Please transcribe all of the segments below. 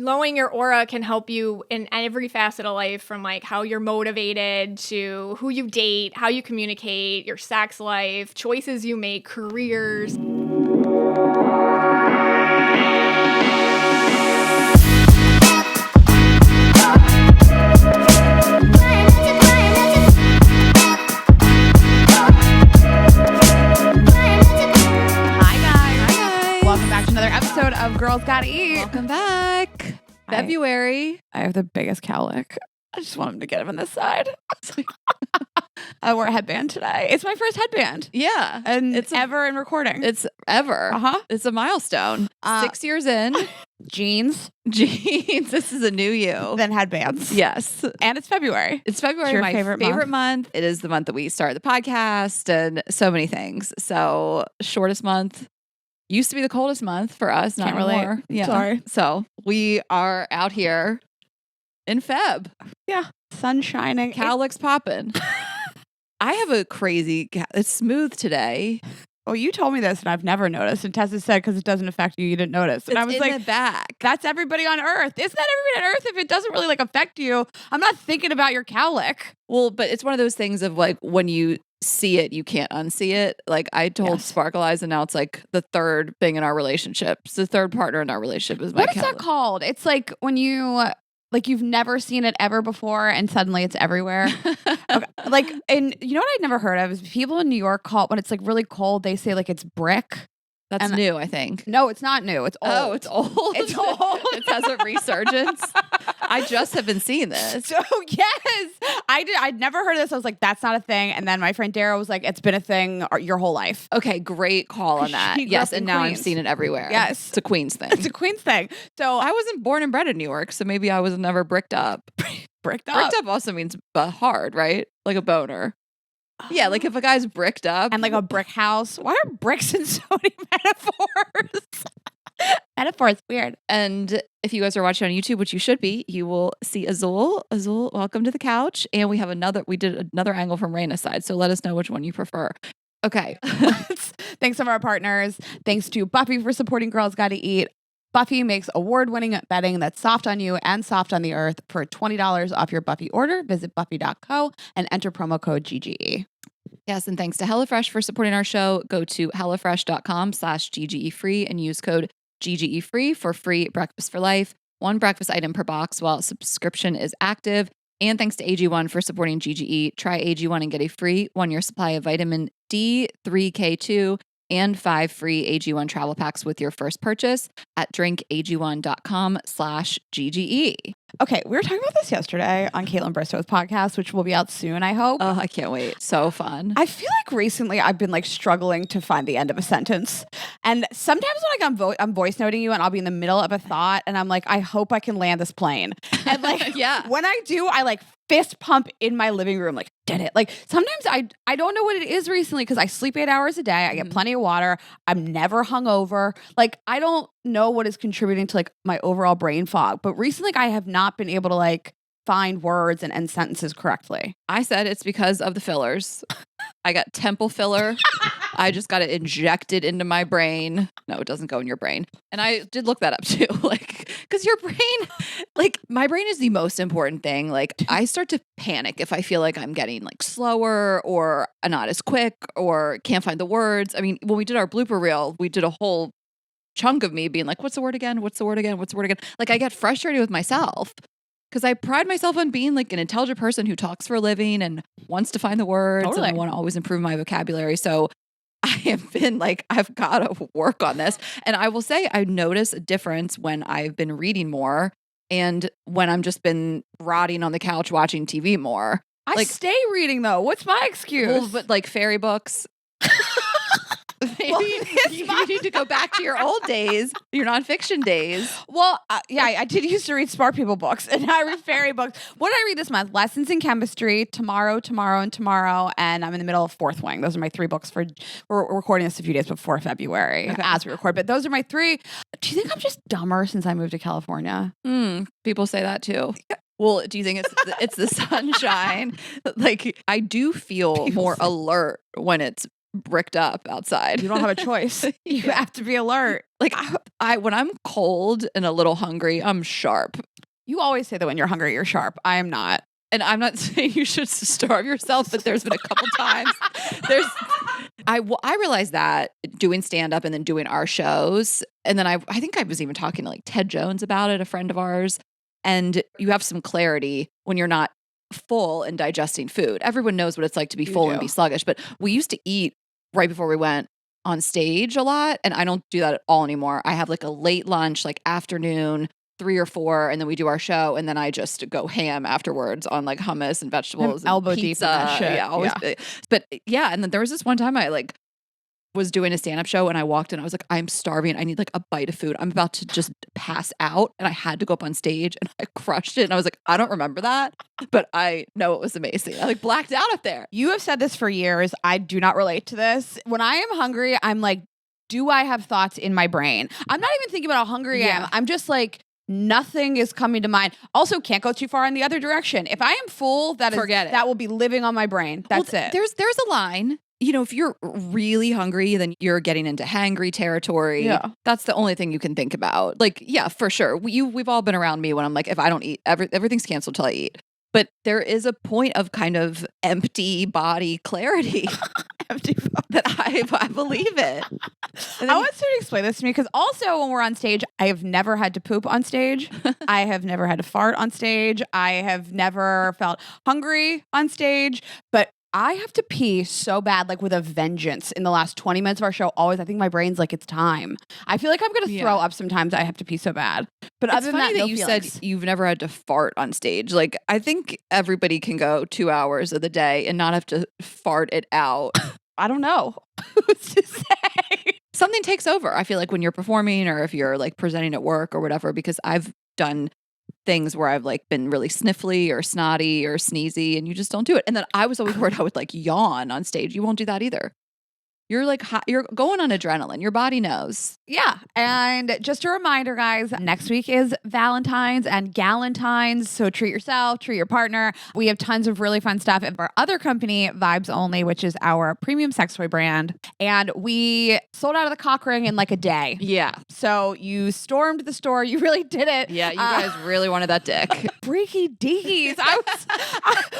knowing your aura can help you in every facet of life, from like how you're motivated to who you date, how you communicate, your sex life, choices you make, careers. Episode of Girls Gotta Eat. Welcome back. February. I have the biggest cowlick. I just want him to get him on this side. I wore a headband today. It's my first headband. Yeah. And it's ever in recording. It's ever. Uh-huh. It's a milestone. 6 years in. Jeans. This is a new you. Then headbands. Yes. And it's February. It's February, your my favorite month. It is the month that we start the podcast and so many things. So shortest month. Used to be the coldest month for us. Not anymore. Yeah. Sorry. So we are out here in Feb. Yeah. Sun shining. Cowlick's popping. I have a crazy, it's smooth today. Oh, you told me this and I've never noticed. And Tessa said, because it doesn't affect you, you didn't notice. And It's I was in like, the back. that's everybody on Earth. Isn't that everybody on Earth? If it doesn't really like affect you, I'm not thinking about your cowlick. Well, but it's one of those things of like when you see it, you can't unsee it. Like I told Sparkle Eyes, and now it's like the third thing in our relationship. It's the third partner in our relationship is my What is that called? It's like when you like you've never seen it ever before and suddenly it's everywhere. Okay. Like, and you know what I'd never heard of is people in New York call it when it's like really cold, they say like it's brick. That's new, I think. No, it's not new. It's old. Oh, it's old. It's old. It has a resurgence. I just have been seeing this. So yes, I'd never heard of this. I was like, that's not a thing. And then my friend Dara was like, it's been a thing your whole life. Okay, great call on that. Yes, and now I'm seeing it everywhere. Yes. It's a Queens thing. It's a Queens thing. So I wasn't born and bred in New York, so maybe I was never bricked up. Bricked up. Bricked up also means hard, right? Like a boner. Yeah, like if a guy's bricked up. And like a brick house. Why are bricks in so many metaphors? Metaphors, weird. And if you guys are watching on YouTube, which you should be, you will see Azul. Azul, welcome to the couch. And we did another angle from Rayna's side. So let us know which one you prefer. Okay. Thanks to our partners. Thanks to Buffy for supporting Girls Gotta Eat. Buffy makes award-winning bedding that's soft on you and soft on the earth. For $20 off your Buffy order, visit buffy.co and enter promo code GGE. Yes, and thanks to HelloFresh for supporting our show. Go to hellofresh.com/GGE-free and use code GGE-free for free breakfast for life. One breakfast item per box while subscription is active. And thanks to AG1 for supporting GGE. Try AG1 and get a free 1-year supply of vitamin D, 3K2, and 5 free AG1 travel packs with your first purchase at drinkag1.com/GGE. Okay, we were talking about this yesterday on Caitlin Bristow's podcast, which will be out soon, I hope. Oh, I can't wait. So fun. I feel like recently I've been like struggling to find the end of a sentence. And sometimes when like I'm voice noting you and I'll be in the middle of a thought and I'm like, I hope I can land this plane. And like, yeah. When I do, I like fist pump in my living room, like, did it. Like sometimes I don't know what it is recently because I sleep 8 hours a day. I get plenty of water. I'm never hungover. Like I don't know what is contributing to like my overall brain fog. But recently I have not been able to like find words and sentences correctly. I said it's because of the fillers. I got temple filler. I just got it injected into my brain. No, it doesn't go in your brain. And I did look that up too. Like, because your brain, like my brain is the most important thing. Like I start to panic if I feel like I'm getting like slower or not as quick or can't find the words. I mean, when we did our blooper reel, we did a whole chunk of me being like, what's the word again? What's the word again? What's the word again? Like I get frustrated with myself. Because I pride myself on being like an intelligent person who talks for a living and wants to find the words. Totally. And I want to always improve my vocabulary. So I have been like, I've got to work on this. And I will say I notice a difference when I've been reading more and when I'm just been rotting on the couch watching TV more. I stay reading though. What's my excuse? Well, but like fairy books. Maybe you need to go back to your old days, your nonfiction days. Well, yeah, I did used to read smart people books, and now I read fairy books. What did I read this month? Lessons in Chemistry, Tomorrow, and I'm in the middle of Fourth Wing. Those are my 3 books we're recording this a few days before February as we record, but those are my 3. Do you think I'm just dumber since I moved to California? People say that too. Well, do you think it's the sunshine? Like I do feel more alert when it's bricked up outside. You don't have a choice. You Yeah. have to be alert. Like I when I'm cold and a little hungry, I'm sharp. You always say that when you're hungry, you're sharp. I am not. And I'm not saying you should starve yourself, but there's been a couple times. I realized that doing stand up and then doing our shows. And then I think I was even talking to like Ted Jones about it, a friend of ours. And you have some clarity when you're not full and digesting food. Everyone knows what it's like to be full and be sluggish. But we used to eat right before we went on stage a lot. And I don't do that at all anymore. I have like a late lunch, like afternoon, 3 or 4, and then we do our show, and then I just go ham afterwards on like hummus and vegetables, and elbow pizza. deep in that shit. Yeah, always. Yeah. But yeah, and then there was this one time I like was doing a stand-up show, and I walked in. I was like, I'm starving. I need like a bite of food. I'm about to just pass out, and I had to go up on stage, and I crushed it. And I was like, I don't remember that, but I know it was amazing. I like blacked out up there. You have said this for years. I do not relate to this. When I am hungry, I'm like, do I have thoughts in my brain? I'm not even thinking about how hungry I am. I'm just like, nothing is coming to mind. Also, can't go too far in the other direction. If I am full, Forget it. that will be living on my brain. That's it. There's a line. You know, if you're really hungry, then you're getting into hangry territory. Yeah. That's the only thing you can think about. Like, yeah, for sure. We've all been around me when I'm like, if I don't eat, everything's canceled till I eat. But there is a point of kind of empty body clarity. That I believe it. I want you to explain this to me because also when we're on stage, I have never had to poop on stage. I have never had to fart on stage. I have never felt hungry on stage, but I have to pee so bad, like with a vengeance in the last 20 minutes of our show. Always, I think my brain's like, it's time. I feel like I'm going to throw up sometimes. I have to pee so bad. But It's other than funny that, no you feelings. said you've never had to fart on stage. Like, I think everybody can go 2 hours of the day and not have to fart it out. I don't know. Who's to say? Something takes over. I feel like when you're performing or if you're like presenting at work or whatever, because I've done things where I've like been really sniffly or snotty or sneezy and you just don't do it. And then I was always worried I would like yawn on stage. You won't do that either. You're like, you're going on adrenaline. Your body knows. Yeah. And just a reminder, guys, next week is Valentine's and Galentine's. So treat yourself, treat your partner. We have tons of really fun stuff at our other company, Vibes Only, which is our premium sex toy brand. And we sold out of the cock ring in like a day. Yeah. So you stormed the store. You really did it. Yeah. You guys really wanted that dick. Freaky deakies.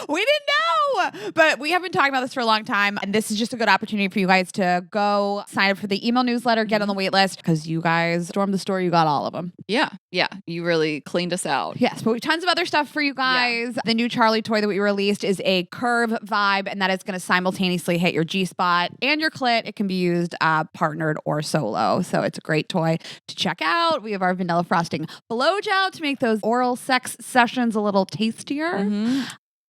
We didn't know. But we have been talking about this for a long time. And this is just a good opportunity for you guys to go sign up for the email newsletter, get on the wait list because you guys stormed the store. You got all of them. Yeah. Yeah. You really cleaned us out. Yes, but we have tons of other stuff for you guys. The new Charlie toy that we released is a curve vibe, and that is going to simultaneously hit your G-spot and your clit. It can be used partnered or solo. So it's a great toy to check out. We have our vanilla frosting blowjob to make those oral sex sessions a little tastier. Mm-hmm.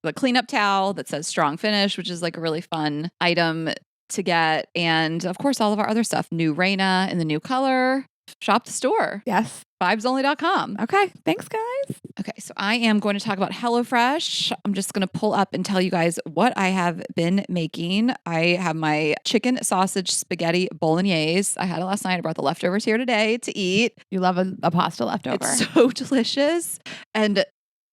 The cleanup towel that says strong finish, which is like a really fun item to get. And of course, all of our other stuff. New Rayna in the new color. Shop the store. Yes. Vibesonly.com. Okay. Thanks, guys. Okay. So I am going to talk about HelloFresh. I'm just going to pull up and tell you guys what I have been making. I have my chicken sausage spaghetti bolognese. I had it last night. I brought the leftovers here today to eat. You love a pasta leftover. It's so delicious and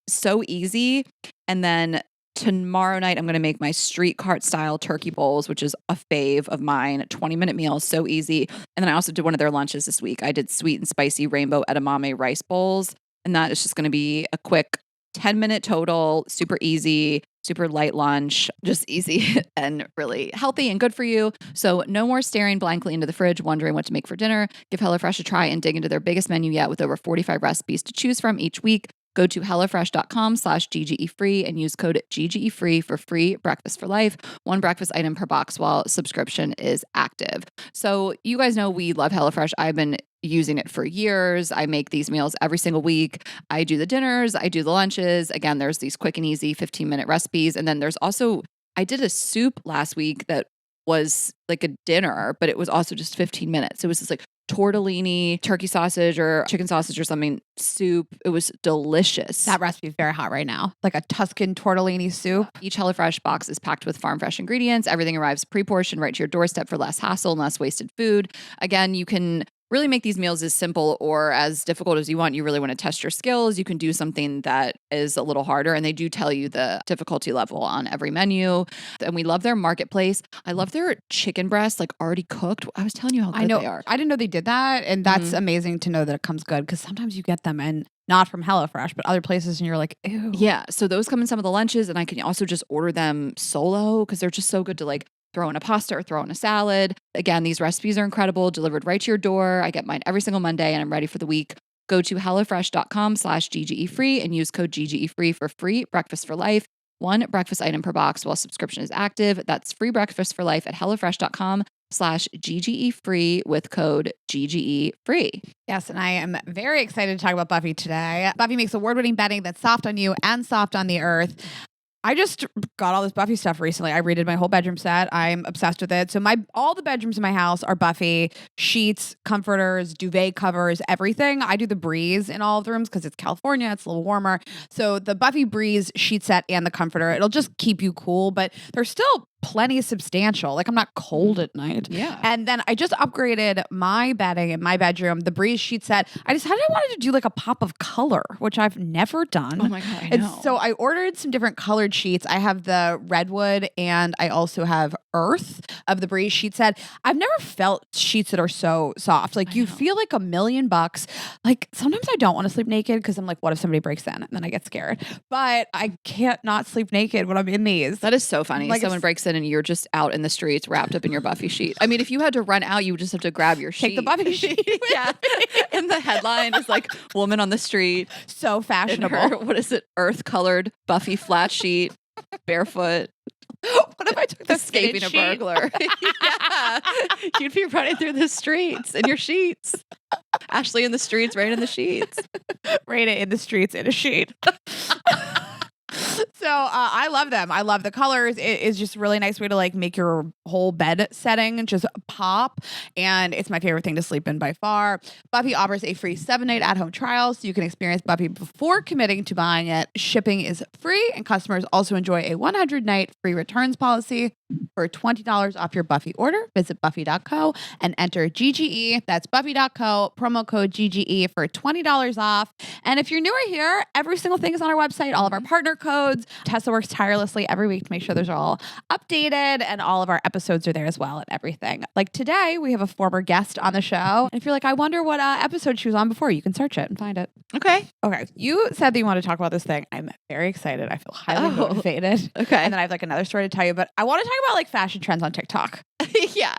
so easy. And then tomorrow night, I'm going to make my street cart style turkey bowls, which is a fave of mine. 20-minute meal, so easy. And then I also did one of their lunches this week. I did sweet and spicy rainbow edamame rice bowls. And that is just going to be a quick 10-minute total, super easy, super light lunch, just easy and really healthy and good for you. So no more staring blankly into the fridge, wondering what to make for dinner. Give HelloFresh a try and dig into their biggest menu yet with over 45 recipes to choose from each week. Go to HelloFresh.com/GGEFree and use code GGEFree for free breakfast for life. One breakfast item per box while subscription is active. So you guys know we love HelloFresh. I've been using it for years. I make these meals every single week. I do the dinners. I do the lunches. Again, there's these quick and easy 15-minute recipes. And then there's also, I did a soup last week that was like a dinner, but it was also just 15 minutes. It was just like tortellini, turkey sausage or chicken sausage or something soup. It was delicious. That recipe is very hot right now. Like a Tuscan tortellini soup. Each HelloFresh box is packed with farm fresh ingredients. Everything arrives pre-portioned right to your doorstep for less hassle and less wasted food. Again, you can really make these meals as simple or as difficult as you want. You really want to test your skills. You can do something that is a little harder. And they do tell you the difficulty level on every menu. And we love their marketplace. I love their chicken breasts, like already cooked. I was telling you how good they are. I didn't know they did that. And that's amazing to know that it comes good, because sometimes you get them and not from HelloFresh, but other places, and you're like, ew. Yeah. So those come in some of the lunches, and I can also just order them solo because they're just so good to like throw in a pasta or throw in a salad. Again, these recipes are incredible, delivered right to your door. I get mine every single Monday and I'm ready for the week. Go to hellofresh.com/GGE free and use code GGE free for free breakfast for life. 1 breakfast item per box while subscription is active. That's free breakfast for life at hellofresh.com/GGE free with code GGE free. Yes, and I am very excited to talk about Buffy today. Buffy makes award-winning bedding that's soft on you and soft on the earth. I just got all this Buffy stuff recently. I redid my whole bedroom set. I'm obsessed with it. So all the bedrooms in my house are Buffy: sheets, comforters, duvet covers, everything. I do the Breeze in all of the rooms because it's California. It's a little warmer. So the Buffy Breeze sheet set and the comforter, it'll just keep you cool, but they're still plenty substantial. Like, I'm not cold at night. Yeah. And then I just upgraded my bedding in my bedroom, the Breeze sheet set. I decided I wanted to do like a pop of color, which I've never done. Oh my God, I And know. so I ordered some different colored sheets. I have the redwood and I also have earth of the Breeze sheet set. I've never felt sheets that are so soft. Like, you feel like $1,000,000. Like, sometimes I don't want to sleep naked because I'm like, what if somebody breaks in? And then I get scared. But I can't not sleep naked when I'm in these. That is so funny. Like, Someone breaks in and you're just out in the streets wrapped up in your Buffy sheet. I mean, if you had to run out, you would just have to grab your sheet. Take the Buffy sheet. Yeah. And the headline is like, woman on the street. So fashionable. Her, what is it? Earth colored Buffy flat sheet, barefoot. What if I took the Escaping a sheet? burglar? Yeah. You'd be running through the streets in your sheets. Ashley in the streets, right in the sheets. Rayna in the streets in a sheet. So I love them. I love the colors. It is just a really nice way to like make your whole bed setting just pop. And it's my favorite thing to sleep in by far. Buffy offers a free 7-night at-home trial so you can experience Buffy before committing to buying it. Shipping is free, and customers also enjoy a 100-night free returns policy. For $20 off your Buffy order, visit buffy.co and enter GGE. That's buffy.co, promo code GGE for $20 off. And if you're newer here, every single thing is on our website, all of our partner codes. Tessa works tirelessly every week to make sure those are all updated, and all of our episodes are there as well and everything. Like today, we have a former guest on the show. And if you're like, I wonder what episode she was on before, you can search it and find it. Okay. Okay. You said that you want to talk about this thing. I'm very excited. I feel highly motivated. Okay. And then I have like another story to tell you, but I want to talk about like fashion trends on TikTok. Yeah.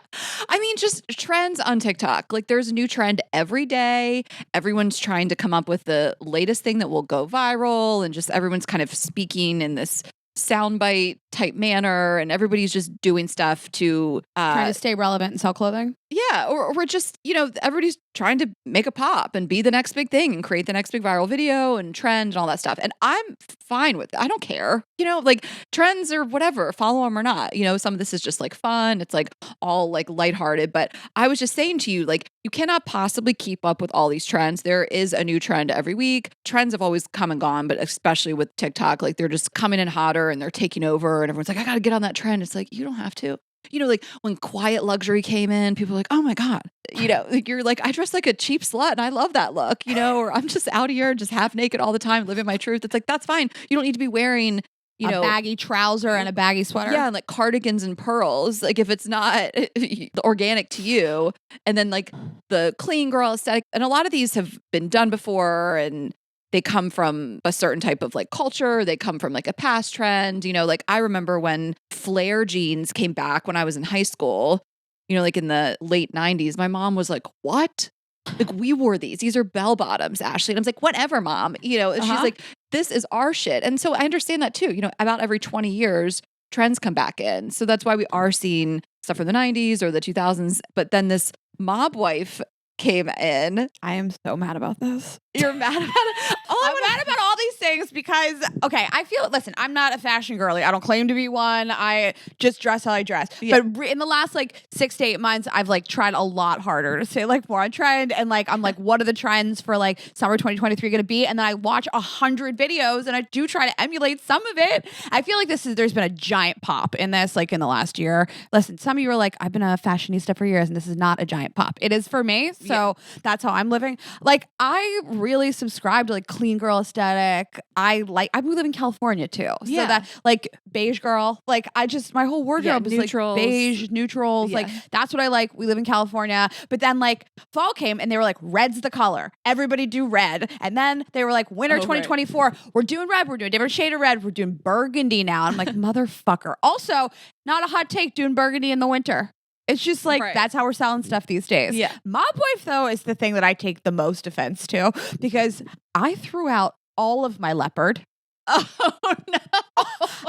I mean, just trends on TikTok. Like, there's a new trend every day. Everyone's trying to come up with the latest thing that will go viral, and just everyone's kind of speaking in this soundbite type manner, and everybody's just doing stuff to Trying to stay relevant and sell clothing. Yeah, or we're just, everybody's trying to make a pop and be the next big thing and create the next big viral video and trend and all that stuff. And I'm fine with it. I don't care. Like, trends or whatever, follow them or not. Some of this is just like fun. It's like all like lighthearted. But I was just saying to you, like, you cannot possibly keep up with all these trends. There is a new trend every week. Trends have always come and gone, but especially with TikTok, like, they're just coming in hotter and they're taking over, and everyone's like, I got to get on that trend. It's like, you don't have to. Like when quiet luxury came in, people were like, oh my God, like, you're like, I dress like a cheap slut and I love that look, or I'm just out here just half naked all the time, living my truth. It's like, that's fine. You don't need to be wearing, a baggy trouser and a baggy sweater. Yeah. And like cardigans and pearls. Like, if it's not organic to you, and then like the clean girl aesthetic. And a lot of these have been done before, and they come from a certain type of like culture. They come from like a past trend. Like, I remember when flare jeans came back when I was in high school, like in the late 90s, my mom was like, what? Like, we wore these. These are bell bottoms, Ashley. And I was like, whatever, mom. And she's like, this is our shit. And so I understand that too. About every 20 years, trends come back in. So that's why we are seeing stuff from the 90s or the 2000s. But then this mob wife came in. I am so mad about this. You're mad about it? I'm mad about all these things. things because, okay, listen, I'm not a fashion girly. I don't claim to be one. I just dress how I dress. Yeah. But in the last like 6 to 8 months, I've like tried a lot harder to stay like more on trend. And like, I'm like, what are the trends for like summer 2023 going to be? And then I watch 100 videos and I do try to emulate some of it. I feel like there's been a giant pop in this, like in the last year. Listen, some of you are like, I've been a fashionista for years and this is not a giant pop. It is for me. So that's how I'm living. Like, I really subscribe to like clean girl aesthetic. I live in California too. So that like beige girl, like my whole wardrobe is neutrals. Like beige, neutrals. Like that's what I like. We live in California. But then like fall came and they were like, red's the color. Everybody do red. And then they were like, winter 2024, we're doing red. We're doing a different shade of red. We're doing burgundy now. I'm like, motherfucker. Also, not a hot take doing burgundy in the winter. It's just like, that's how we're selling stuff these days. Yeah. Mob wife, though, is the thing that I take the most offense to because I threw out all of my leopard. Oh, no.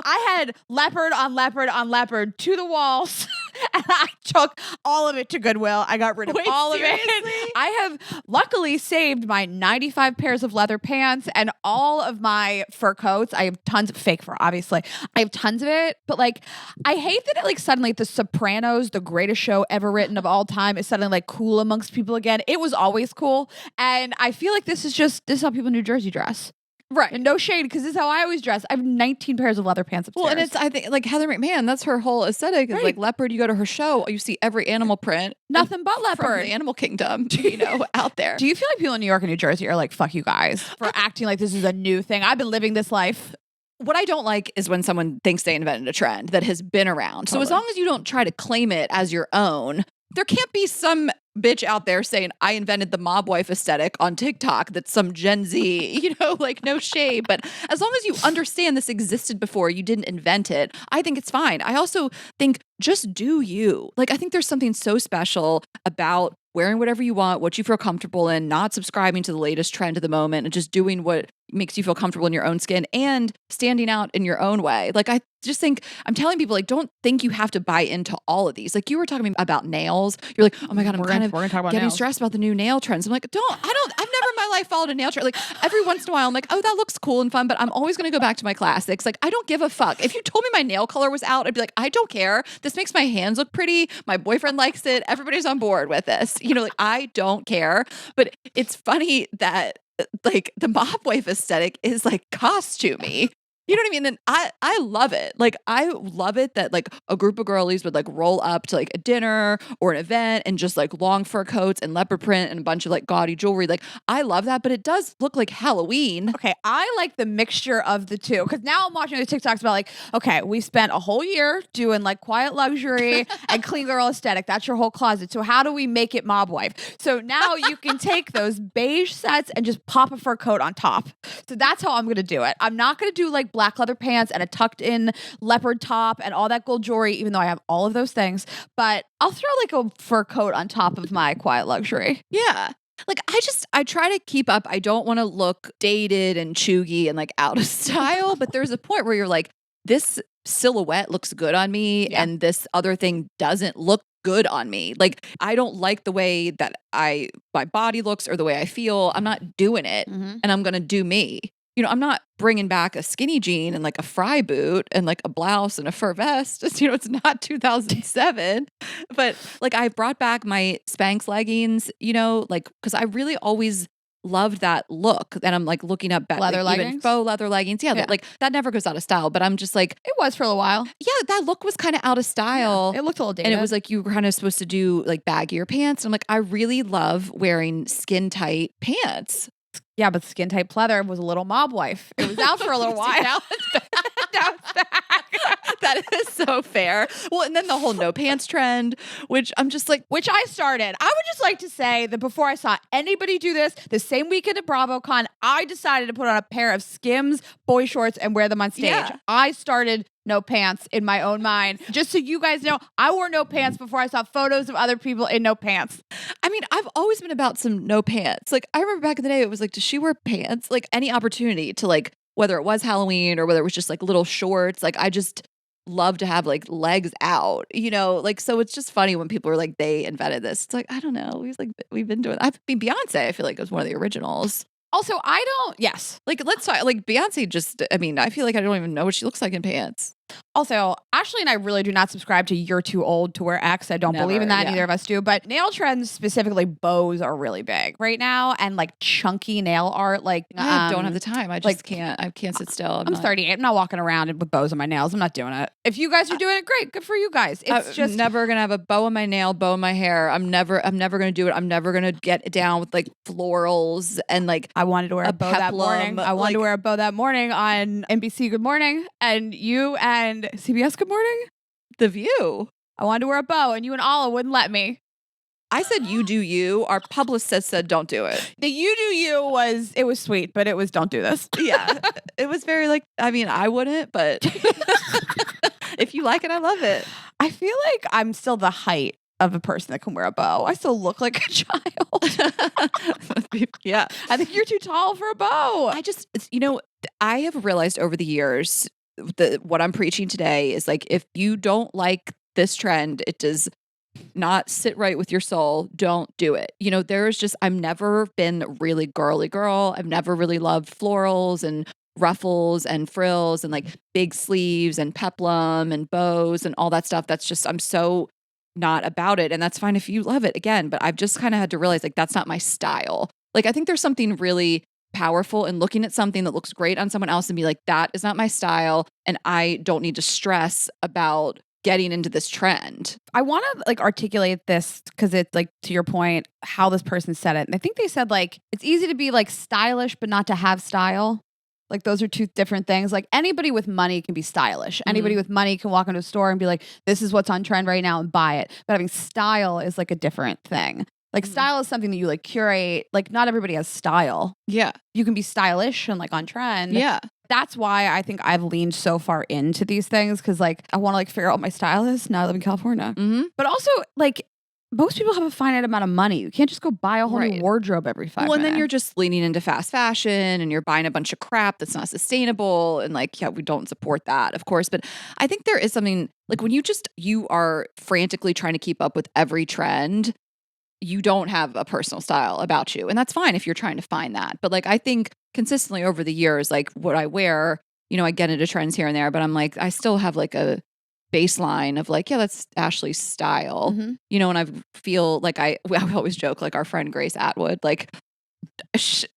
I had leopard on leopard on leopard to the walls. And I took all of it to Goodwill. I got rid of all of it. I have luckily saved my 95 pairs of leather pants and all of my fur coats. I have tons of fake fur, obviously. I have tons of it. But like, I hate that it like suddenly The Sopranos, the greatest show ever written of all time, is suddenly like cool amongst people again. It was always cool. And I feel like this is how people in New Jersey dress. Right. And no shade, because this is how I always dress. I have 19 pairs of leather pants upstairs. Well, and I think like Heather McMahon, that's her whole aesthetic is like leopard. You go to her show, you see every animal print. Nothing but leopard. From the animal kingdom, out there. Do you feel like people in New York and New Jersey are like, fuck you guys for acting like this is a new thing? I've been living this life. What I don't like is when someone thinks they invented a trend that has been around. Totally. So as long as you don't try to claim it as your own, there can't be some bitch out there saying, I invented the mob wife aesthetic on TikTok that's some Gen Z, like no shade. But as long as you understand this existed before, you didn't invent it, I think it's fine. I also think just do you. Like, I think there's something so special about wearing whatever you want, what you feel comfortable in, not subscribing to the latest trend of the moment, and just doing what makes you feel comfortable in your own skin and standing out in your own way. Like, I just think I'm telling people, like, don't think you have to buy into all of these. Like, you were talking about nails. You're like, oh my God, I'm kind of getting stressed about the new nail trends. I'm like, I've never in my life followed a nail trend. Like, every once in a while, I'm like, oh, that looks cool and fun, but I'm always going to go back to my classics. Like, I don't give a fuck. If you told me my nail color was out, I'd be like, I don't care. This makes my hands look pretty. My boyfriend likes it. Everybody's on board with this. Like, I don't care. But it's funny that like the mob wife aesthetic is like costumey. You know what I mean? And I love it. Like, I love it that like a group of girlies would like roll up to like a dinner or an event and just like long fur coats and leopard print and a bunch of like gaudy jewelry. Like, I love that, but it does look like Halloween. Okay, I like the mixture of the two because now I'm watching the TikToks about like, okay, we spent a whole year doing like quiet luxury and clean girl aesthetic. That's your whole closet. So how do we make it mob wife? So now you can take those beige sets and just pop a fur coat on top. So that's how I'm going to do it. I'm not going to do like black leather pants and a tucked in leopard top and all that gold jewelry, even though I have all of those things. But I'll throw like a fur coat on top of my quiet luxury. Yeah. Like, I try to keep up. I don't want to look dated and chuggy and like out of style, but there's a point where you're like, this silhouette looks good on me and this other thing doesn't look good on me. Like, I don't like the way that my body looks or the way I feel. I'm not doing it and I'm going to do me. I'm not bringing back a skinny jean and like a fry boot and like a blouse and a fur vest. It's not 2007, but like I brought back my Spanx leggings, like, cause I really always loved that look. And I'm like looking up leather like, leggings, even faux leather leggings. Yeah. Like that never goes out of style, but I'm just like, it was for a while. Yeah. That look was kind of out of style. Yeah, it looked a little dated. And it was like, you were kind of supposed to do like baggier pants. And I'm like, I really love wearing skin tight pants. Yeah, but skin tight pleather was a little mob wife. It was out for a little while. Now it's back. That is so fair. Well, and then the whole no pants trend, which I'm just like, which I started. I would just like to say that before I saw anybody do this, the same weekend at BravoCon, I decided to put on a pair of Skims boy shorts and wear them on stage. Yeah. I started no pants in my own mind. Just so you guys know, I wore no pants before I saw photos of other people in no pants. I mean, I've always been about some no pants. Like, I remember back in the day, it was like, does she wear pants? Like, any opportunity to like, whether it was Halloween or whether it was just like little shorts, like I just love to have like legs out, like, so it's just funny when people are like, they invented this. It's like, I don't know. We've been doing, Beyonce, I feel like was one of the originals. Also, I don't. Yes. Like, let's talk. Like, Beyonce just, I mean, I feel like I don't even know what she looks like in pants. Also, Ashley and I really do not subscribe to you're too old to wear X. I don't believe in that. Yeah. Neither of us do. But nail trends, specifically bows, are really big right now. And like chunky nail art. Like, I don't have the time. I just can't. I can't sit still. I'm 38. I'm not walking around with bows on my nails. I'm not doing it. If you guys are doing it, great. Good for you guys. It's just never gonna have a bow in my nail, bow in my hair. I'm never gonna do it. I'm never gonna get down with like florals and like. I wanted to wear a bow that morning. I wanted to wear a bow that morning on NBC Good Morning, and you and CBS Good Morning, The View. I wanted to wear a bow, and you and Alla wouldn't let me. I said, you do you. Our publicist said, don't do it. The you do you was sweet, but it was don't do this. Yeah. It was very like, I mean, I wouldn't, but if you like it, I love it. I feel like I'm still the height of a person that can wear a bow. I still look like a child. Yeah. I think you're too tall for a bow. I have realized over the years that what I'm preaching today is like, if you don't like this trend, it does not sit right with your soul, don't do it. I've never been really girly girl. I've never really loved florals and ruffles and frills and like big sleeves and peplum and bows and all that stuff. That's just, I'm so not about it. And that's fine if you love it again, but I've just kind of had to realize like, that's not my style. Like, I think there's something really powerful in looking at something that looks great on someone else and be like, that is not my style. And I don't need to stress about getting into this trend. I want to like articulate this because it's like, to your point, how this person said it. And I think they said like, it's easy to be like stylish, but not to have style. Like those are two different things. Like anybody with money can be stylish. Anybody with money can walk into a store and be like, this is what's on trend right now and buy it. But having style is like a different thing. Like style is something that you like curate. Like not everybody has style. Yeah. You can be stylish and like on trend. Yeah. That's why I think I've leaned so far into these things because like I want to like figure out what my style is now that I live in California. Mm-hmm. But also like most people have a finite amount of money. You can't just go buy a whole new wardrobe every 5 minutes. Well, and then you're just leaning into fast fashion and you're buying a bunch of crap that's not sustainable. And like, yeah, we don't support that, of course. But I think there is something like when you are frantically trying to keep up with every trend, you don't have a personal style about you. And that's fine if you're trying to find that. But like, I think consistently over the years, like what I wear, I get into trends here and there, but I'm like, I still have like a baseline of like, yeah, that's Ashley's style, and I feel like I always joke, like our friend Grace Atwood, like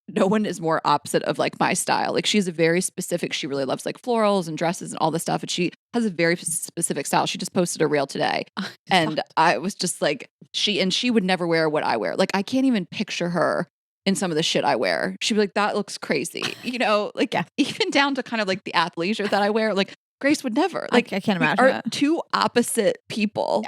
no one is more opposite of like my style. Like she's a very specific, she really loves like florals and dresses and all this stuff. And she has a very specific style. She just posted a reel today. And I was just like, she would never wear what I wear. Like I can't even picture her in some of the shit I wear. She'd be like, that looks crazy. Like even down to kind of like the athleisure that I wear, like Grace would never. Like I can't imagine are that. two opposite people.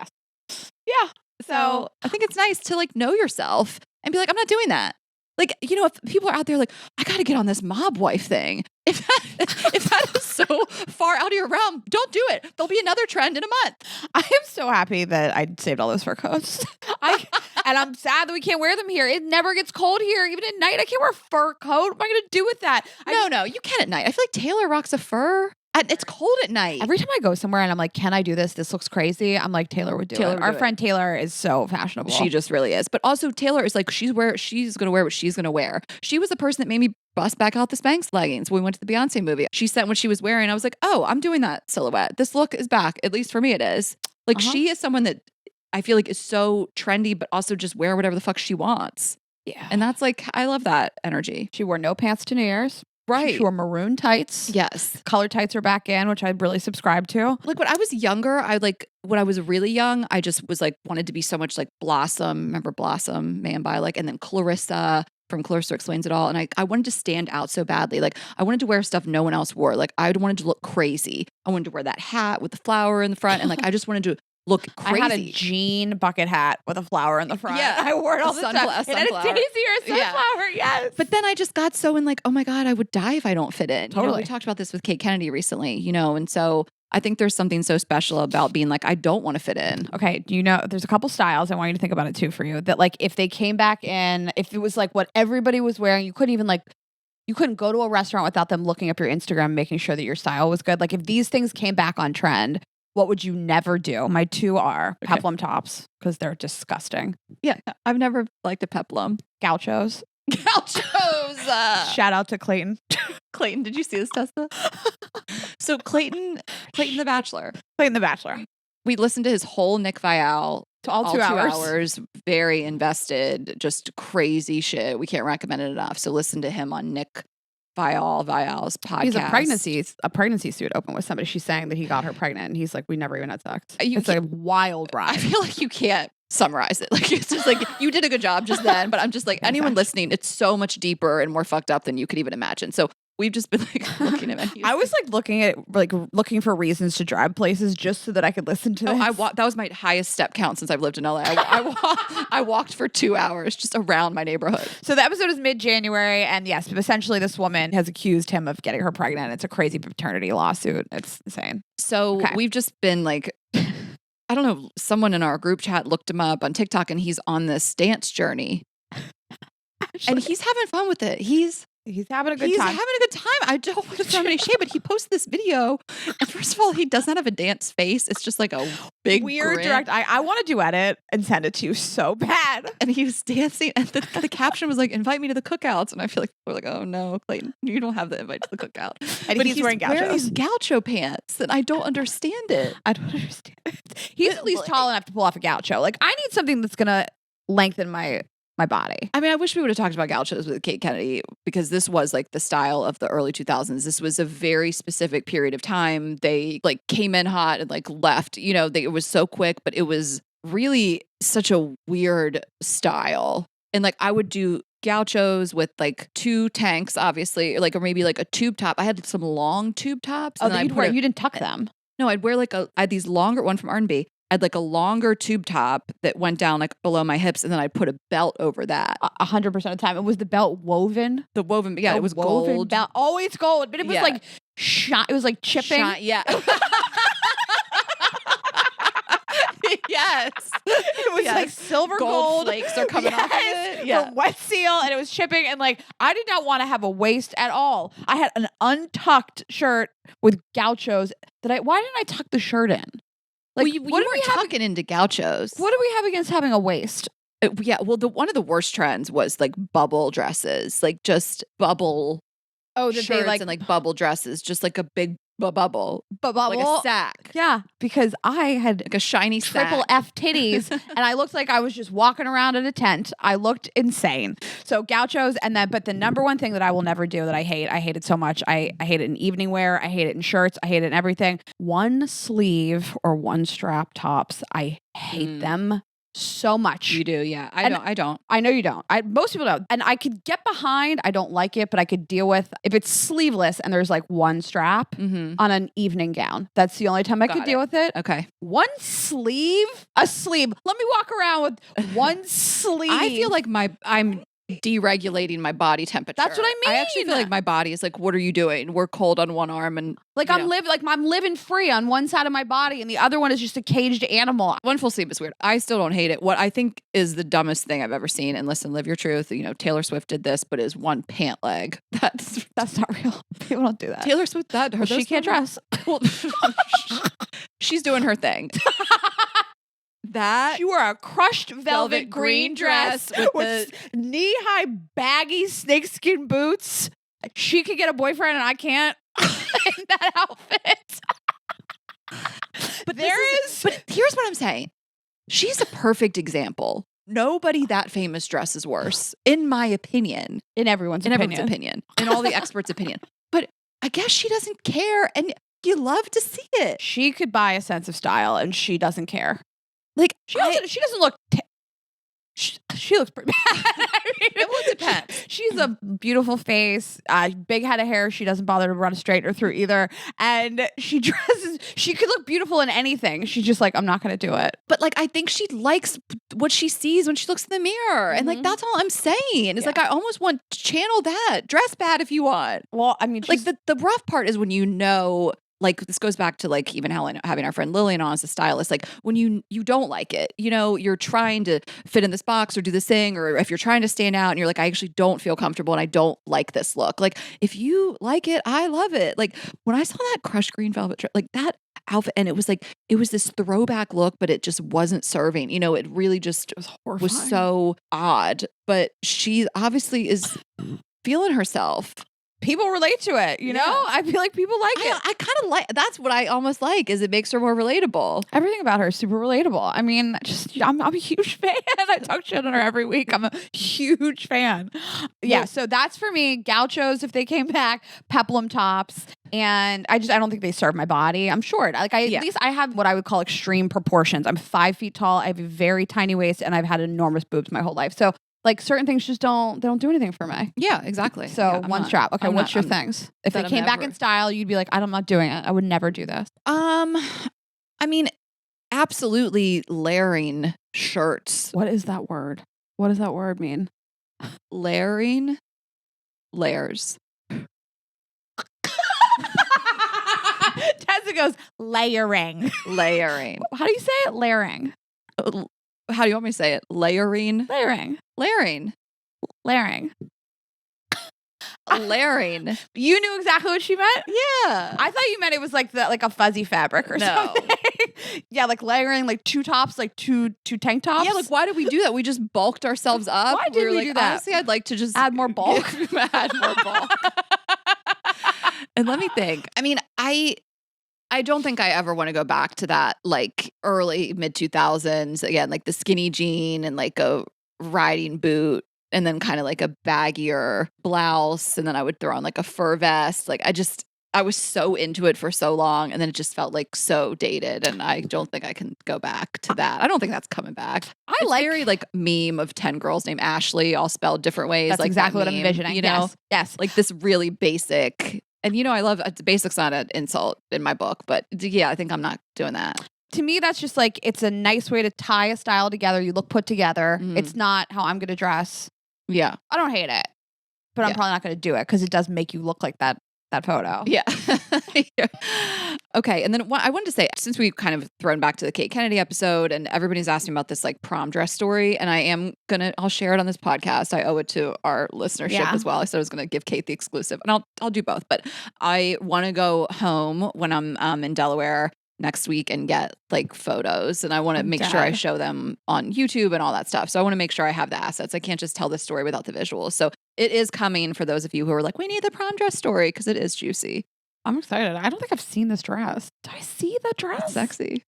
Yeah. So I think it's nice to like know yourself and be like, I'm not doing that. Like, if people are out there like, I got to get on this mob wife thing. If that is so far out of your realm, don't do it. There'll be another trend in a month. I am so happy that I saved all those fur coats. And I'm sad that we can't wear them here. It never gets cold here. Even at night, I can't wear a fur coat. What am I going to do with that? No, you can at night. I feel like Taylor rocks a fur. It's cold at night. Every time I go somewhere and I'm like, can I do this? This looks crazy. I'm like, Taylor would do it. Our friend Taylor is so fashionable. She just really is. But also Taylor is like, she's going to wear what she's going to wear. She was the person that made me bust back out the Spanx leggings when we went to the Beyonce movie. She sent what she was wearing. I was like, oh, I'm doing that silhouette. This look is back. At least for me, it is. Like she is someone that I feel like is so trendy, but also just wear whatever the fuck she wants. Yeah. And that's like, I love that energy. She wore no pants to New Year's. Right. She wore maroon tights. Yes. Color tights are back in, which I really subscribe to. Like when I was younger, when I was really young, I just was like, wanted to be so much like Blossom. Remember Blossom, Man by like, and then Clarissa from Clarissa Explains It All. And I wanted to stand out so badly. Like I wanted to wear stuff no one else wore. Like I wanted to look crazy. I wanted to wear that hat with the flower in the front. And like, I just wanted to look crazy. I had a jean bucket hat with a flower in the front. Yeah. I wore it all the time. It had a daisy or a sunflower, yes. But then I just got so in like, oh my God, I would die if I don't fit in. Totally. We talked about this with Kate Kennedy recently, and so I think there's something so special about being like, I don't want to fit in. Okay, there's a couple styles. I want you to think about it too for you. That like if they came back in, if it was like what everybody was wearing, you couldn't go to a restaurant without them looking up your Instagram, making sure that your style was good. Like if these things came back on trend, what would you never do? My two are peplum tops because they're disgusting. Yeah, I've never liked a peplum. Gauchos. Gauchos. Tessa. Shout out to Clayton. Clayton, did you see this, Tessa? So Clayton the Bachelor. Clayton the Bachelor. We listened to his whole Nick Viall. All 2 hours. Very invested, just crazy shit. We can't recommend it enough. So listen to him on Nick Viall's podcast. He's a pregnancy suit open with somebody. She's saying that he got her pregnant, and he's like, we never even had sex. It's a wild ride. I feel like you can't summarize it. Like, it's just like, you did a good job just then, but I'm just like, anyone listening, it's so much deeper and more fucked up than you could even imagine. So we've just been like looking at it. I was like looking for reasons to drive places just so that I could listen to this. That was my highest step count since I've lived in LA. I walked for 2 hours just around my neighborhood. So the episode is mid-January, and yes, essentially this woman has accused him of getting her pregnant. It's a crazy paternity lawsuit. It's insane. So we've just been like, I don't know, someone in our group chat looked him up on TikTok, and he's on this dance journey. And he's having fun with it. He's having a good time. I don't want to throw him any shade, but he posted this video. And first of all, he does not have a dance face. It's just like a big weird grin. direct. I want to duet it and send it to you so bad. And he was dancing, and the caption was like, "Invite me to the cookouts." And I feel like we're like, "Oh no, Clayton, you don't have the invite to the cookout." And he's wearing these gaucho pants, and I don't understand it. I don't understand it. He's at least tall enough to pull off a gaucho. Like, I need something that's gonna lengthen my body. I mean, I wish we would have talked about gauchos with Kate Kennedy, because this was like the style of the early 2000s. This was a very specific period of time. They like came in hot and like left, it was so quick, but it was really such a weird style. And like, I would do gauchos with like 2 tanks, obviously, or maybe like a tube top. I had some long tube tops. Oh, you didn't tuck them. No, I'd wear I had these longer, one from R&B. I had like a longer tube top that went down like below my hips, and then I'd put a belt over that. 100% of the time. It was the belt woven. The woven, yeah, it was gold. Belt. Always gold, but it was like it was like chipping. Yeah. Yes. It was like silver gold. Flakes are coming off of it. Yeah. The wet seal, and it was chipping, and like, I did not want to have a waist at all. I had an untucked shirt with gauchos why didn't I tuck the shirt in? Like, you were tucking into gauchos. What do we have against having a waist? Yeah, well, one of the worst trends was like bubble dresses, like just bubble shirts and like bubble dresses, just like a big bubble, like a sack. Yeah, because I had like a shiny triple sack. F titties, and I looked like I was just walking around in a tent. I looked insane. So gauchos, but the number one thing that I will never do that I hate it so much. I hate it in evening wear. I hate it in shirts. I hate it in everything. One sleeve or one strap tops. I hate them so much. You do, yeah. I don't. I know you don't. Most people don't. And I could get behind. I don't like it, but I could deal with if it's sleeveless and there's like one strap on an evening gown. That's the only time I could deal with it. Okay. One sleeve, a sleeve. Let me walk around with one sleeve. I feel like I'm deregulating my body temperature. That's what I mean. I actually feel like my body is like, what are you doing? We're cold on one arm, and like I'm living free on one side of my body, and the other one is just a caged animal. One full sleeve is weird. I still don't hate it. What I think is the dumbest thing I've ever seen, and listen, live your truth. Taylor Swift did this, but is one pant leg. That's not real. People don't do that. Taylor Swift, she can't dress. Well, she's doing her thing. That she wore a crushed velvet green dress with knee-high baggy snakeskin boots. She could get a boyfriend and I can't in that outfit. But here's what I'm saying. She's a perfect example. Nobody that famous dresses worse, in my opinion. In everyone's opinion. In all the experts' opinion. But I guess she doesn't care, and you love to see it. She could buy a sense of style, and she doesn't care. Like, she doesn't look. She looks pretty bad. It depends. She's a beautiful face, big head of hair. She doesn't bother to run a straightener through either, and she dresses. She could look beautiful in anything. She's just like, I'm not going to do it. But like, I think she likes what she sees when she looks in the mirror, and like, that's all I'm saying. It's like, I almost want to channel that. Dress bad if you want. Well, I mean, like the rough part is when like, this goes back to like even having our friend Lillian on as a stylist. Like, when you don't like it, you're trying to fit in this box or do this thing, or if you're trying to stand out and you're like, I actually don't feel comfortable and I don't like this look. Like, if you like it, I love it. Like, when I saw that crushed green velvet dress, like that outfit, and it was this throwback look, but it just wasn't serving. It really just was so odd. But she obviously is feeling herself. People relate to it, you know? Yeah. I feel like people like it. I kind of like, that's what I almost like, is it makes her more relatable. Everything about her is super relatable. I mean, I'm a huge fan. I talk shit on her every week. I'm a huge fan. Yeah, so that's for me. Gauchos, if they came back, peplum tops. And I don't think they serve my body. I'm short. At least I have what I would call extreme proportions. I'm 5 feet tall. I have a very tiny waist, and I've had enormous boobs my whole life. So like certain things just don't do anything for me. Yeah, exactly. So Yeah, one strap. Okay, what's your things? If they came back in style, you'd be like, I'm not doing it. I would never do this. I mean, absolutely layering shirts. What is that word? What does that word mean? Layering? Layers. Tessa goes, layering. Layering. How do you say it? Layering. How do you want me to say it? Layering? Layering. Layering. Layering. Layering. You knew exactly what she meant? Yeah. I thought you meant it was like a fuzzy fabric or No. something. Yeah, like layering like two tops, like two tank tops. Yeah, like why did we do that? We just bulked ourselves up. Why did we do that? Honestly, I'd like to just Add more bulk. add more bulk. And let me think. I mean, I don't think I ever want to go back to that like early mid 2000s again, like the skinny jean and like a riding boot and then kind of like a baggier blouse, and then I would throw on like a fur vest. Like I was so into it for so long, and then it just felt like so dated, and I don't think I can go back to that. I don't think that's coming back. It's very like meme of 10 girls named Ashley, all spelled different ways. That's like exactly what I'm meme, envisioning. You know, Yes. like this really basic. And I love basic's not an insult in my book, but yeah, I think I'm not doing that. To me, that's just like, it's a nice way to tie a style together. You look put together. Mhm. It's not how I'm going to dress. Yeah. I don't hate it, but I'm Yeah. probably not going to do it because it does make you look like that photo. Yeah. Yeah. Okay. And then I wanted to say, since we've kind of thrown back to the Kate Kennedy episode and everybody's asking about this like prom dress story, and I'll share it on this podcast. I owe it to our listenership as well. I said I was going to give Kate the exclusive, and I'll do both. But I want to go home when I'm in Delaware next week and get like photos, and I want to make sure I show them on YouTube and all that stuff. So I want to make sure I have the assets. I can't just tell this story without the visuals. So it is coming for those of you who are like, we need the prom dress story, because it is juicy. I'm excited. I don't think I've seen this dress. Do I see the dress? It's sexy.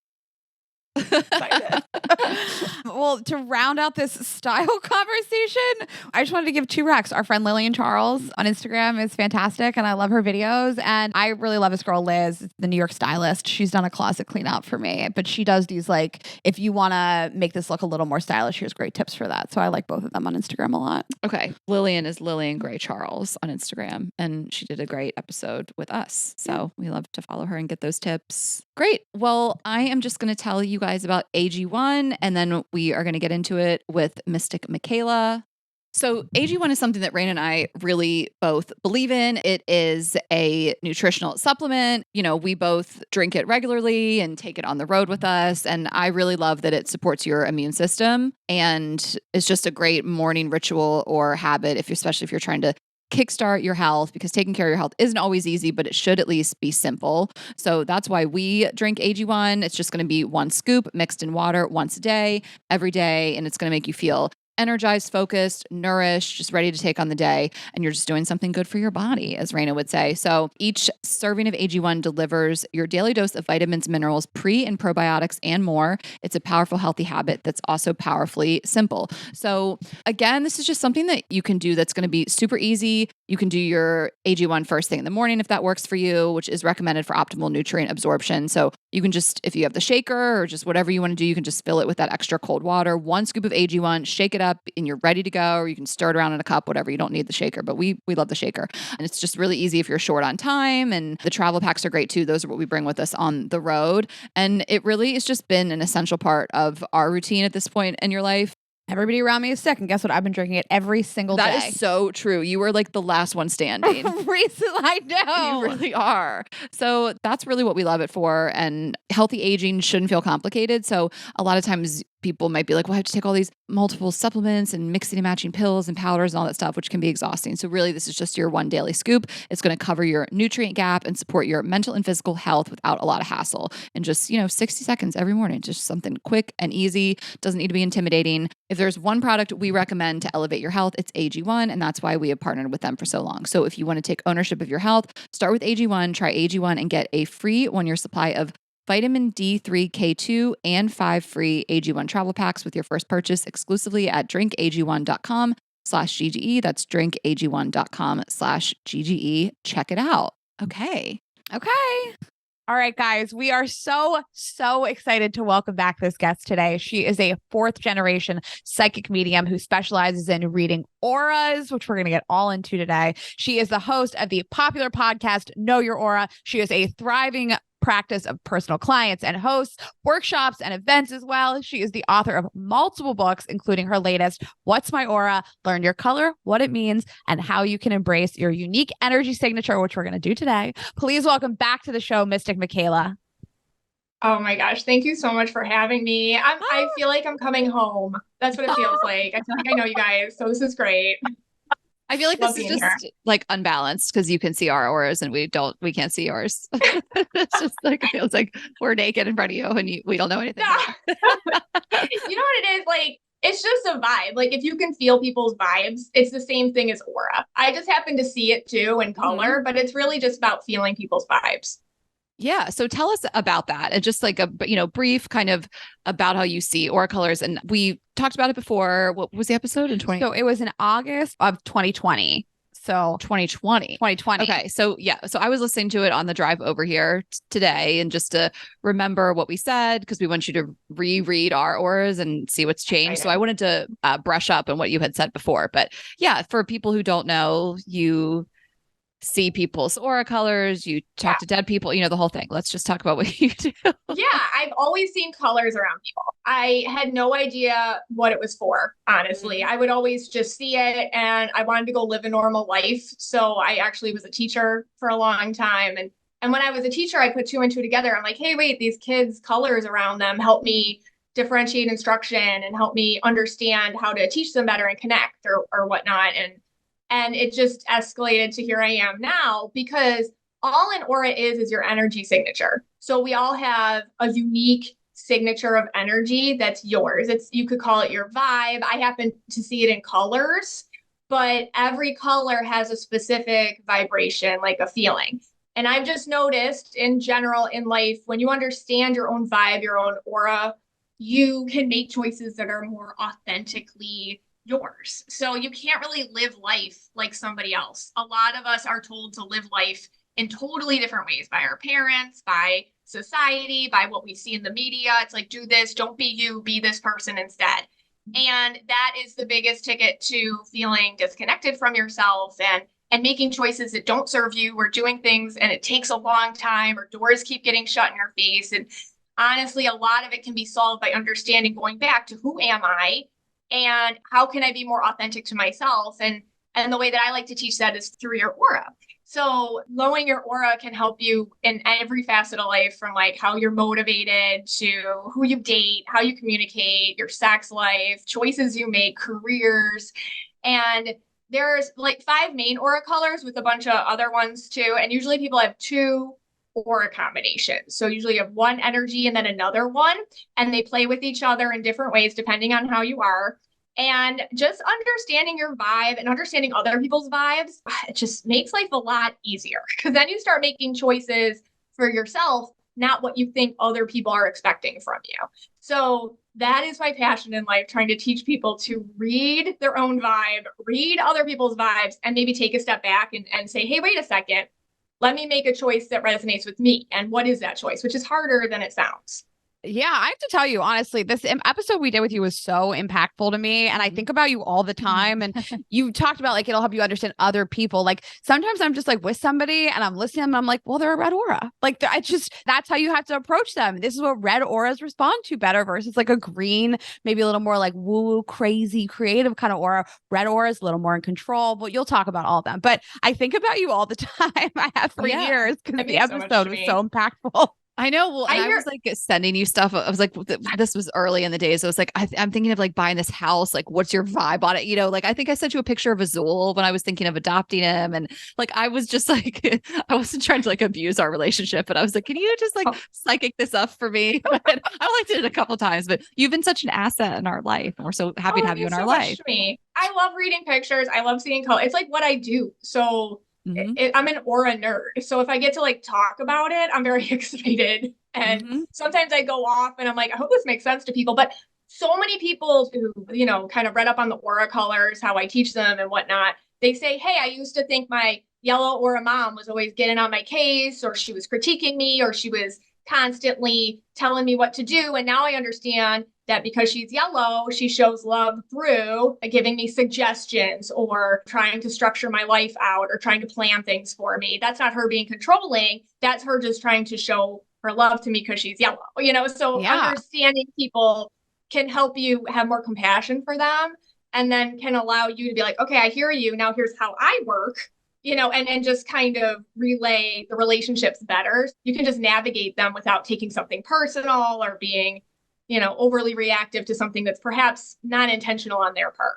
Well, to round out this style conversation, I just wanted to give 2 recs. Our friend Lillian Charles on Instagram is fantastic, and I love her videos. And I really love this girl, Liz, the New York stylist. She's done a closet clean out for me, but she does these like, if you want to make this look a little more stylish, here's great tips for that. So I like both of them on Instagram a lot. Okay. Lillian is Lillian Gray Charles on Instagram, and she did a great episode with us. So we love to follow her and get those tips. Great. Well, I am just going to tell you guys about AG1, and then we are going to get into it with Mystic Michaela. So AG1 is something that Rayna and I really both believe in. It is a nutritional supplement. We both drink it regularly and take it on the road with us. And I really love that it supports your immune system, and it's just a great morning ritual or habit, especially if you're trying to kickstart your health, because taking care of your health isn't always easy, but it should at least be simple. So that's why we drink AG1. It's just going to be 1 scoop mixed in water once a day, every day, and it's going to make you feel energized, focused, nourished, just ready to take on the day. And you're just doing something good for your body, as Rayna would say. So each serving of AG1 delivers your daily dose of vitamins, minerals, pre and probiotics, and more. It's a powerful, healthy habit that's also powerfully simple. So again, this is just something that you can do that's going to be super easy. You can do your AG1 first thing in the morning if that works for you, which is recommended for optimal nutrient absorption. So you can just, if you have the shaker or just whatever you want to do, you can just fill it with that extra cold water, 1 scoop of AG1, shake it up, and you're ready to go. Or you can stir it around in a cup, whatever. You don't need the shaker, but we love the shaker. And it's just really easy if you're short on time. And the travel packs are great too. Those are what we bring with us on the road. And it really has just been an essential part of our routine at this point in your life. Everybody around me is sick, and guess what? I've been drinking it every single day. That is so true. You were like the last one standing. Recently, I know. You really are. So that's really what we love it for. And healthy aging shouldn't feel complicated. So a lot of times people might be like, well, I have to take all these multiple supplements and mixing and matching pills and powders and all that stuff, which can be exhausting. So really, this is just your one daily scoop. It's going to cover your nutrient gap and support your mental and physical health without a lot of hassle. And just, 60 seconds every morning, just something quick and easy. Doesn't need to be intimidating. If there's one product we recommend to elevate your health, it's AG1. And that's why we have partnered with them for so long. So if you want to take ownership of your health, start with AG1, try AG1 and get a free 1-year supply of vitamin D3, K2, and 5 free AG1 travel packs with your first purchase exclusively at drinkag1.com/GGE. That's drinkag1.com/GGE. Check it out. Okay. All right, guys, we are so excited to welcome back this guest today. She is a 4th generation psychic medium who specializes in reading auras, which we're going to get all into today. She is the host of the popular podcast, Know Your Aura. She is a thriving practice of personal clients and hosts workshops and events as well. She is the author of multiple books, including her latest, What's My Aura? Learn Your Color, What It Means, and How You Can Embrace Your Unique Energy Signature, which we're going to do today. Please welcome back to the show, Mystic Michaela. Oh my gosh. Thank you so much for having me. I feel like I'm coming home. That's what it feels like. I feel like I know you guys. So this is great. I feel like Love this is being just like unbalanced because you can see our auras and we can't see yours. It's just like, it feels like we're naked in front of you and we don't know anything. You know what it is? Like, it's just a vibe. Like, if you can feel people's vibes, it's the same thing as aura. I just happen to see it too in color, but it's really just about feeling people's vibes. Yeah. So tell us about that and just like a, brief kind of about how you see aura colors. And we talked about it before. What was the episode in 20? So it was in August of 2020. So 2020. Okay. So yeah. So I was listening to it on the drive over here today and just to remember what we said, because we want you to reread our auras and see what's changed. So I wanted to brush up on what you had said before. But yeah, for people who don't know, you see people's aura colors, you talk to dead people, the whole thing. Let's just talk about what you do. Yeah, I've always seen colors around people. I had no idea what it was for, honestly. I would always just see it and I wanted to go live a normal life. So I actually was a teacher for a long time. And when I was a teacher, I put 2 and 2 together. I'm like, hey, wait, these kids' colors around them help me differentiate instruction and help me understand how to teach them better and connect or whatnot. And it just escalated to here I am now, because all an aura is your energy signature. So we all have a unique signature of energy that's yours. You could call it your vibe. I happen to see it in colors, but every color has a specific vibration, like a feeling. And I've just noticed in general in life, when you understand your own vibe, your own aura, you can make choices that are more authentically yours. So you can't really live life like somebody else. A lot of us are told to live life in totally different ways by our parents, by society, by what we see in the media. It's like, do this, don't be you, be this person instead. And that is the biggest ticket to feeling disconnected from yourself and making choices that don't serve you, or doing things and it takes a long time, or doors keep getting shut in your face. And honestly, a lot of it can be solved by understanding, going back to who am I? And how can I be more authentic to myself? And the way that I like to teach that is through your aura. So knowing your aura can help you in every facet of life, from like how you're motivated to who you date, how you communicate, your sex life, choices you make, careers. And there's like 5 main aura colors with a bunch of other ones too. And usually people have 2 aura combinations. So usually you have one energy and then another one, and they play with each other in different ways depending on how you are. And just understanding your vibe and understanding other people's vibes, it just makes life a lot easier, because then you start making choices for yourself, not what you think other people are expecting from you. So that is my passion in life, trying to teach people to read their own vibe, read other people's vibes, and maybe take a step back and say, hey, wait a second. Let me make a choice that resonates with me. And what is that choice? Which is harder than it sounds. Yeah, I have to tell you, honestly, this episode we did with you was so impactful to me. And I think about you all the time. And you talked about like, it'll help you understand other people. Like sometimes I'm just like with somebody and I'm listening and I'm like, well, they're a red aura. Like that's how you have to approach them. This is what red auras respond to better versus like a green, maybe a little more like woo, crazy, creative kind of aura. Red aura is a little more in control, but you'll talk about all of them. But I think about you all the time. I have for years, because the episode was so impactful. I know. Well, and I was like sending you stuff. I was like, this was early in the days. I was like, I'm thinking of like buying this house. Like, what's your vibe on it? You know, like I think I sent you a picture of Azul when I was thinking of adopting him. And like, I was just like, I wasn't trying to like abuse our relationship, but I was like, can you just like psychic this up for me? But I only did it a couple times, but you've been such an asset in our life. And we're so happy to have you in our life. To me. I love reading pictures. I love seeing color. It's like what I do. So I'm an aura nerd. So if I get to like talk about it, I'm very excited. And sometimes I go off and I'm like, I hope this makes sense to people. But so many people who, you know, kind of read up on the aura colors, how I teach them and whatnot, they say, hey, I used to think my yellow aura mom was always getting on my case, or she was critiquing me, or she was constantly telling me what to do. And now I understand that because she's yellow, she shows love through giving me suggestions or trying to structure my life out or trying to plan things for me. That's not her being controlling. That's her just trying to show her love to me because she's yellow, you know? So understanding people can help you have more compassion for them, and then can allow you to be like, okay, I hear you. Now here's how I work, you know, and just kind of relay the relationships better. You can just navigate them without taking something personal or being, you know, overly reactive to something that's perhaps not intentional on their part.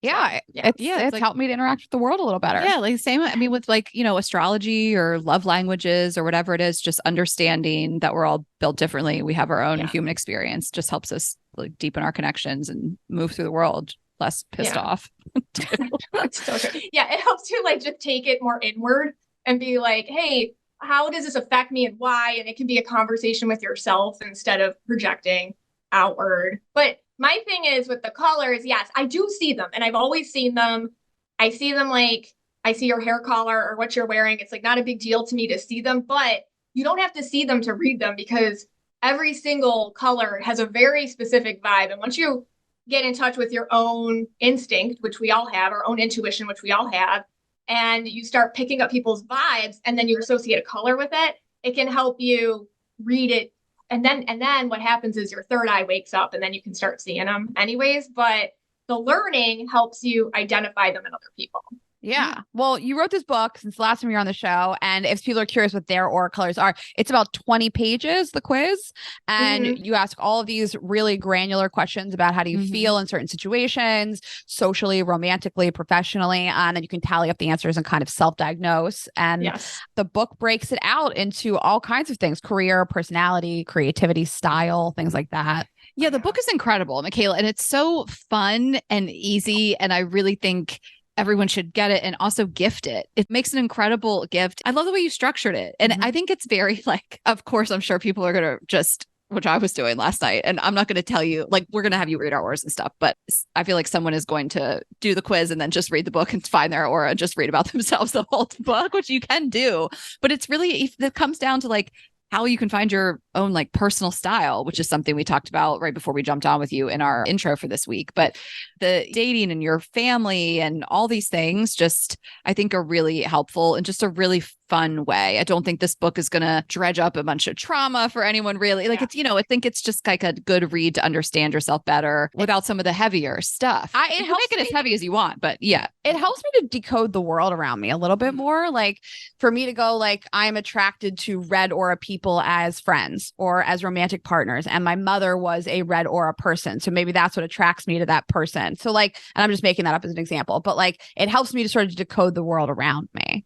Yeah, it's like, helped me to interact with the world a little better. Yeah, like same. I mean, with like, you know, astrology or love languages or whatever it is, just understanding that we're all built differently. We have our own human experience. Just helps us like deepen our connections and move through the world less pissed off. So true. Yeah, it helps you like just take it more inward and be like, hey, how does this affect me and why? And it can be a conversation with yourself instead of projecting outward. But my thing is with the colors, yes, I do see them, and I've always seen them. I see them like I see your hair color or what you're wearing. It's like not a big deal to me to see them, but you don't have to see them to read them, because every single color has a very specific vibe. And once you get in touch with your own instinct, which we all have, our own intuition, which we all have, and you start picking up people's vibes, and then you associate a color with it, it can help you read it. And then what happens is your third eye wakes up, and then you can start seeing them anyways. But the learning helps you identify them in other people. Yeah. Well, you wrote this book since the last time you were on the show. And if people are curious what their aura colors are, it's about 20 pages, the quiz. And you ask all of these really granular questions about how do you feel in certain situations, socially, romantically, professionally. And then you can tally up the answers and kind of self-diagnose. And the book breaks it out into all kinds of things: career, personality, creativity, style, things like that. Yeah, the book is incredible, Michaela. And it's so fun and easy. And I really think everyone should get it and also gift it. It makes an incredible gift. I love the way you structured it. And I think it's very like, of course, I'm sure people are going to just, which I was doing last night. And I'm not going to tell you, like, we're going to have you read our auras and stuff. But I feel like someone is going to do the quiz and then just read the book and find their aura and just read about themselves the whole book, which you can do. But it's really, if it comes down to like how you can find your own like personal style, which is something we talked about right before we jumped on with you in our intro for this week. But the dating and your family and all these things just, I think, are really helpful in just a really fun way. I don't think this book is going to dredge up a bunch of trauma for anyone really. Like it's, you know, I think it's just like a good read to understand yourself better without some of the heavier stuff. You can make it as heavy as you want, but yeah. It helps me to decode the world around me a little bit more. Like for me to go like, I'm attracted to red aura people as friends or as romantic partners. And my mother was a red aura person. So maybe that's what attracts me to that person. So like, and I'm just making that up as an example, but like, it helps me to sort of decode the world around me.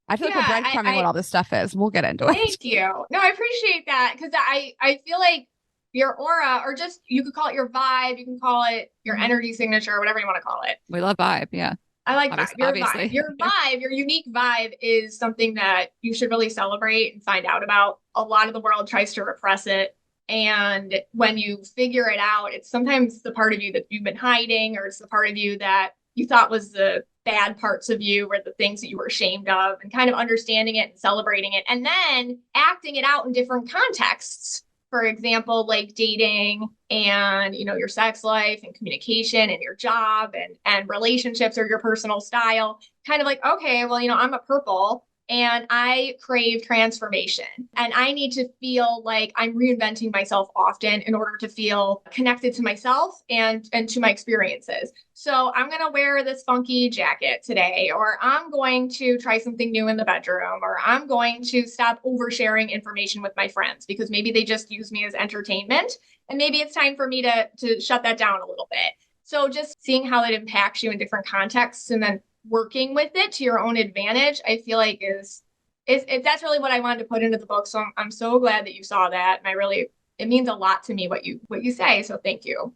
I feel like we're breadcrumbing what all this stuff is. We'll get into it. Thank you. No, I appreciate that, because I feel like your aura, or just, you could call it your vibe, you can call it your energy signature, whatever you want to call it. We love vibe. Yeah. I like vibe. Your vibe, your unique vibe is something that you should really celebrate and find out about. A lot of the world tries to repress it. And when you figure it out, it's sometimes the part of you that you've been hiding, or it's the part of you that you thought was the bad parts of you, or the things that you were ashamed of, and kind of understanding it and celebrating it, and then acting it out in different contexts. For example, like dating and, you know, your sex life and communication and your job and relationships or your personal style. Kind of like, okay, well, you know, I'm a purple. and I crave transformation. And I need to feel like I'm reinventing myself often in order to feel connected to myself and to my experiences. So I'm going to wear this funky jacket today, or I'm going to try something new in the bedroom, or I'm going to stop oversharing information with my friends because maybe they just use me as entertainment. And maybe it's time for me to shut that down a little bit. So just seeing how it impacts you in different contexts and then working with it to your own advantage, I feel like is that's really what I wanted to put into the book. So I'm so glad that you saw that. And it means a lot to me what you say. So thank you.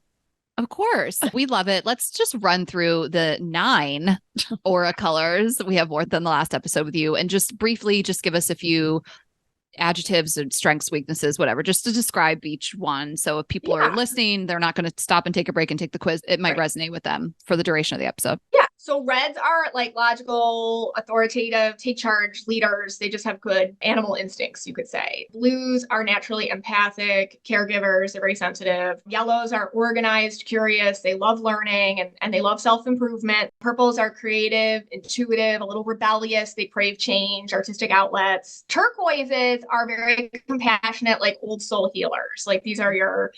Of course. We love it. Let's just run through the 9 aura colors. We have more than the last episode with you. And just briefly, just give us a few adjectives and strengths, weaknesses, whatever, just to describe each one. So if people are listening, they're not going to stop and take a break and take the quiz. It might resonate with them for the duration of the episode. Yeah. So reds are like logical, authoritative, take charge leaders. They just have good animal instincts, you could say. Blues are naturally empathic, caregivers. They're very sensitive. Yellows are organized, curious. They love learning and they love self-improvement. Purples are creative, intuitive, a little rebellious. They crave change, artistic outlets. Turquoises are very compassionate, like old soul healers. Like these are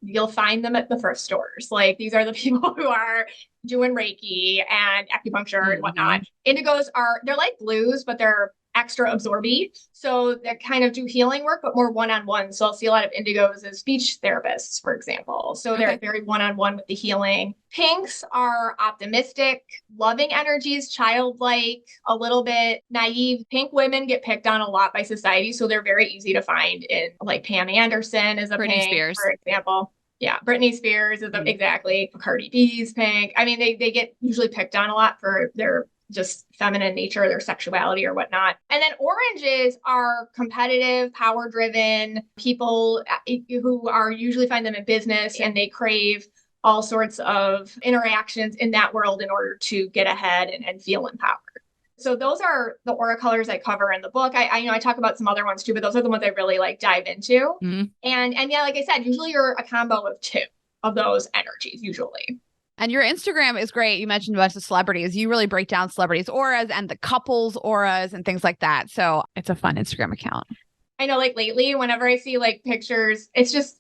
you'll find them at the thrift stores. Like these are the people who are doing Reiki and acupuncture and whatnot. Indigos they're like blues, but they're extra absorby. So they kind of do healing work, but more one-on-one. So I'll see a lot of indigos as speech therapists, for example. So they're very one-on-one with the healing. Pinks are optimistic, loving energies, childlike, a little bit naive. Pink women get picked on a lot by society. So they're very easy to find in like Pam Anderson is a Britney pink, Spears, for example. Yeah, Britney Spears is exactly. Cardi B's pink. I mean, they get usually picked on a lot for their just feminine nature, their sexuality or whatnot. And then oranges are competitive, power driven people who are usually find them in business and they crave all sorts of interactions in that world in order to get ahead and feel empowered. So those are the aura colors I cover in the book. I talk about some other ones too, but those are the ones I really like dive into. And yeah, like I said, usually you're a combo of 2 of those energies usually. And your Instagram is great. You mentioned a bunch of celebrities. You really break down celebrities' auras and the couples' auras and things like that. So it's a fun Instagram account. I know, like lately, whenever I see like pictures, it's just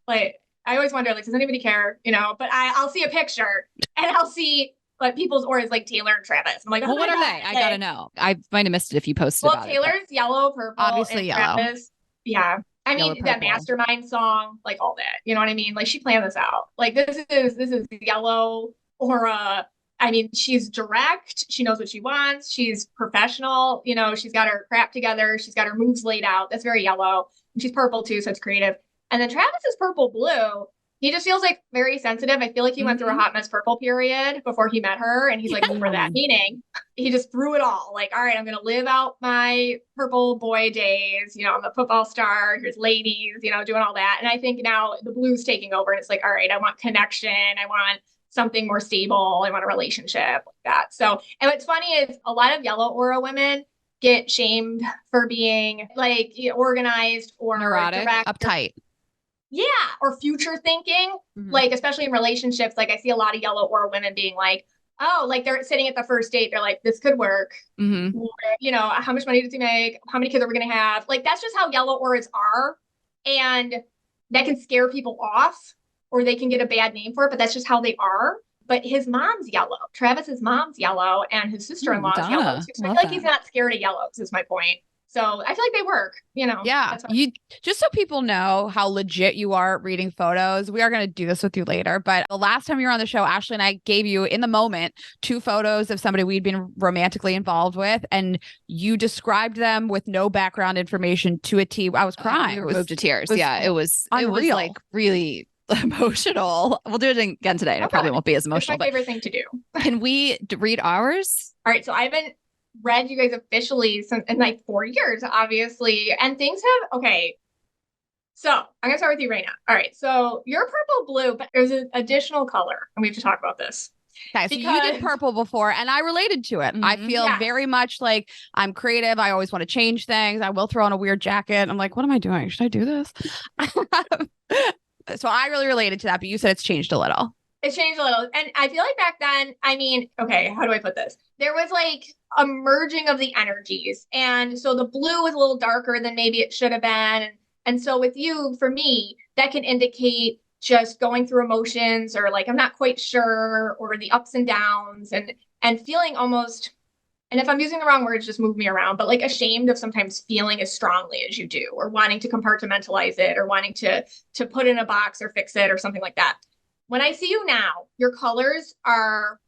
like, I always wonder, like, does anybody care? But I'll see a picture and I'll see like people's auras like Taylor and Travis. I'm like, well, what are they? I gotta know. I might have missed it if you posted about Taylor's yellow, purple, obviously yellow. Travis, yeah. I Yellow, mean, that Mastermind song, like all that, you know what I mean? Like she planned this out. Like this is yellow aura. I mean, she's direct. She knows what she wants. She's professional. She's got her crap together. She's got her moves laid out. That's very yellow. And she's purple too, so it's creative. And then Travis is purple blue. He just feels like very sensitive. I feel like he went through a hot mess purple period before he met her. And he's like, for that meaning, he just threw it all. Like, all right, I'm going to live out my purple boy days. I'm a football star. Here's ladies, doing all that. And I think now the blue's taking over and it's like, all right, I want connection. I want something more stable. I want a relationship like that. So, and what's funny is a lot of yellow aura women get shamed for being like organized or neurotic, direct, uptight. Yeah. Or future thinking, like, especially in relationships. Like I see a lot of yellow aura women being like, oh, like they're sitting at the first date. They're like, this could work. How much money does he make? How many kids are we going to have? Like, that's just how yellow auras are. And that can scare people off or they can get a bad name for it, but that's just how they are. But his mom's yellow. Travis's mom's yellow and his sister-in-law is yellow too. So I feel like he's not scared of yellows is my point. So I feel like they work, Yeah. Just so people know how legit you are at reading photos, we are going to do this with you later. But the last time you were on the show, Ashley and I gave you in the moment 2 photos of somebody we'd been romantically involved with. And you described them with no background information to a T. I was crying. We were moved to tears. It was like really emotional. We'll do it again today. And it probably won't be as emotional. It's my favorite thing to do. Can we read ours? All right. So I haven't read you guys officially in like 4 years, obviously. And things have, okay. So I'm going to start with you, Rayna. All right. So you're purple blue, but there's an additional color. And we have to talk about this. Okay, so you did purple before and I related to it. I feel very much like I'm creative. I always want to change things. I will throw on a weird jacket. I'm like, what am I doing? Should I do this? So I really related to that, but you said it's changed a little. It's changed a little. And I feel like back then, I mean, okay, how do I put this? There was like a merging of the energies. And so the blue is a little darker than maybe it should have been. And so with you, for me, that can indicate just going through emotions or like I'm not quite sure, or the ups and downs, and feeling almost, and if I'm using the wrong words, just move me around, but like ashamed of sometimes feeling as strongly as you do, or wanting to compartmentalize it, or wanting to put in a box or fix it or something like that. When I see you now, your colors are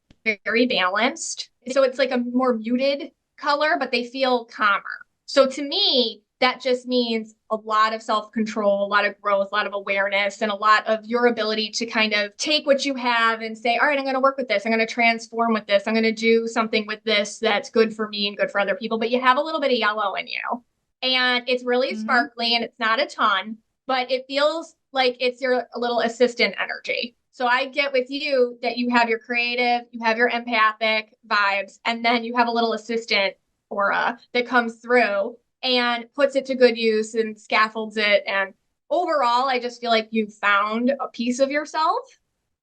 very balanced. So it's like a more muted color, but they feel calmer. So to me, that just means a lot of self-control, a lot of growth, a lot of awareness, and a lot of your ability to kind of take what you have and say, all right, I'm going to work with this. I'm going to transform with this. I'm going to do something with this that's good for me and good for other people. But you have a little bit of yellow in you. And it's really sparkly, and it's not a ton, but it feels like it's your little assistant energy. So I get with you that you have your creative, you have your empathic vibes, and then you have a little assistant aura that comes through and puts it to good use and scaffolds it. And overall, I just feel like you've found a piece of yourself